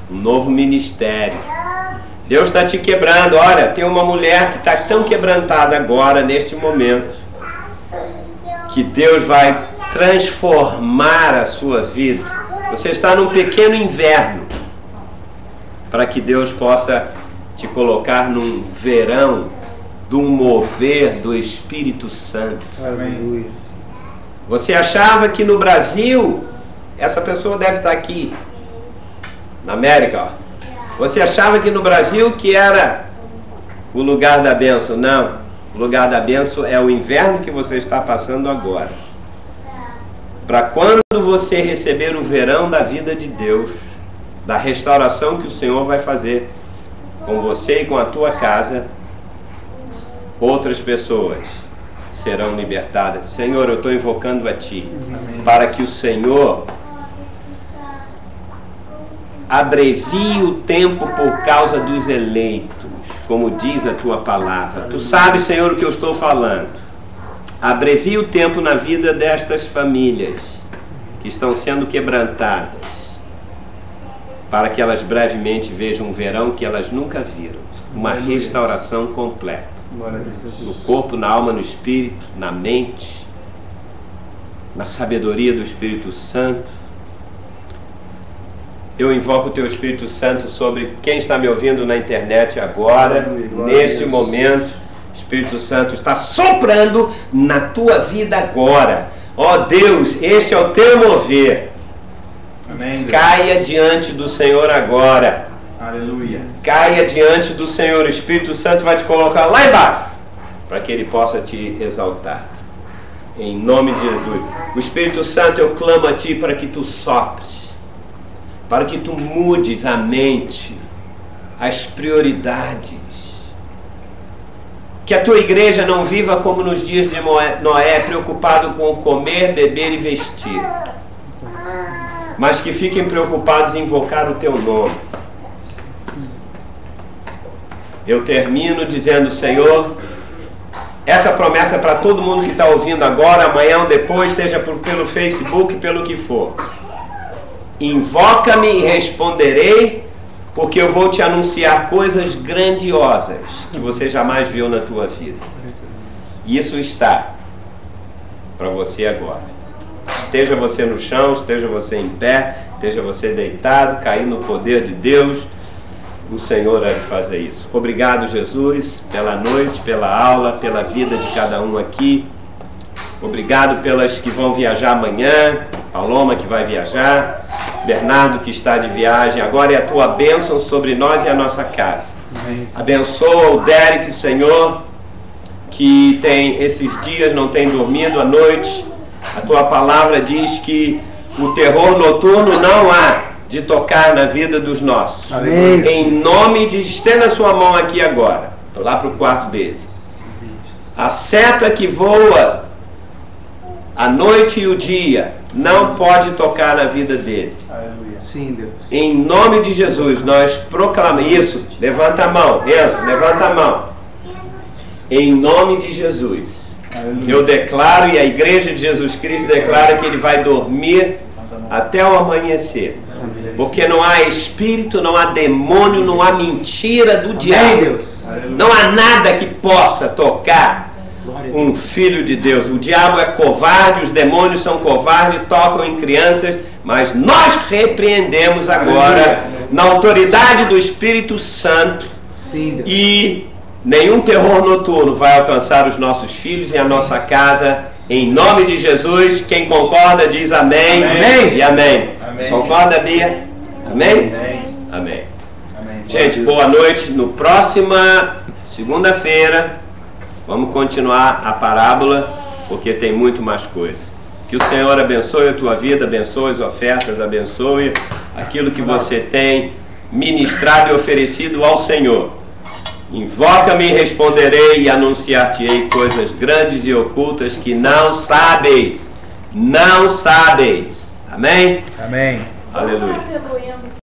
um novo ministério. Deus está te quebrando. Olha, tem uma mulher que está tão quebrantada agora, neste momento, que Deus vai transformar a sua vida. Você está num pequeno inverno, para que Deus possa te colocar num verão do mover do Espírito Santo. Aleluia. Você achava que no Brasil, essa pessoa deve estar aqui, na América, ó. Você achava que no Brasil que era o lugar da bênção. Não, o lugar da bênção é o inverno que você está passando agora. Para quando você receber o verão da vida de Deus, da restauração que o Senhor vai fazer com você e com a tua casa, outras pessoas serão libertadas. Senhor, eu estou invocando a Ti, para que o Senhor abrevie o tempo por causa dos eleitos, como diz a Tua palavra. Tu sabes, Senhor, o que eu estou falando. Abrevie o tempo na vida destas famílias que estão sendo quebrantadas, para que elas brevemente vejam um verão que elas nunca viram. Uma restauração completa. No corpo, na alma, no espírito, na mente, na sabedoria do Espírito Santo. Eu invoco o Teu Espírito Santo sobre quem está me ouvindo na internet agora, neste momento. O Espírito Santo está soprando na tua vida agora. Ó Deus, este é o Teu mover. Amém, Deus. Caia diante do Senhor agora. Aleluia. Caia diante do Senhor. O Espírito Santo vai te colocar lá embaixo, para que Ele possa te exaltar. Em nome de Jesus. O Espírito Santo, eu clamo a Ti para que Tu sopres, para que Tu mudes a mente, as prioridades. Que a Tua igreja não viva como nos dias de Noé, preocupado com comer, beber e vestir, mas que fiquem preocupados em invocar o Teu nome. Eu termino dizendo, Senhor, essa promessa é para todo mundo que está ouvindo agora, amanhã ou depois, seja pelo Facebook, pelo que for. Invoca-me e responderei, porque eu vou te anunciar coisas grandiosas que você jamais viu na tua vida. Isso está para você agora. Esteja você no chão, esteja você em pé, esteja você deitado, cair no poder de Deus, o Senhor há de fazer isso. Obrigado, Jesus, pela noite, pela aula, pela vida de cada um aqui. Obrigado pelas que vão viajar amanhã, Paloma que vai viajar, Bernardo que está de viagem. Agora é a Tua bênção sobre nós e a nossa casa. Abençoa o Derek, Senhor, que tem esses dias, não tem dormido à noite. A Tua palavra diz que o terror noturno não há de tocar na vida dos nossos. Amém. Em nome de... Estenda a sua mão aqui agora, lá para o quarto deles. A seta que voa a noite e o dia não pode tocar na vida dele. Aleluia. Sim, Deus. Em nome de Jesus, nós proclamamos isso. Levanta a mão, Enzo, levanta a mão. Em nome de Jesus, aleluia, eu declaro, e a Igreja de Jesus Cristo declara que ele vai dormir até o amanhecer. Porque não há espírito, não há demônio, não há mentira do diabo. Não há nada que possa tocar um filho de Deus. O diabo é covarde, os demônios são covardes, tocam em crianças, mas nós repreendemos agora, na autoridade do Espírito Santo, e nenhum terror noturno vai alcançar os nossos filhos e a nossa casa. Em nome de Jesus, quem concorda diz amém, amém. E amém. Amém. Concorda, Bia? Amém? Amém. Amém. Amém. Gente, boa noite. No próxima segunda-feira vamos continuar a parábola, porque tem muito mais coisa. Que o Senhor abençoe a tua vida, abençoe as ofertas, abençoe aquilo que você tem ministrado e oferecido ao Senhor. Invoca-me e responderei e anunciar-te-ei coisas grandes e ocultas que não sabes. Não sabes. Amém? Amém. Aleluia. Aleluia.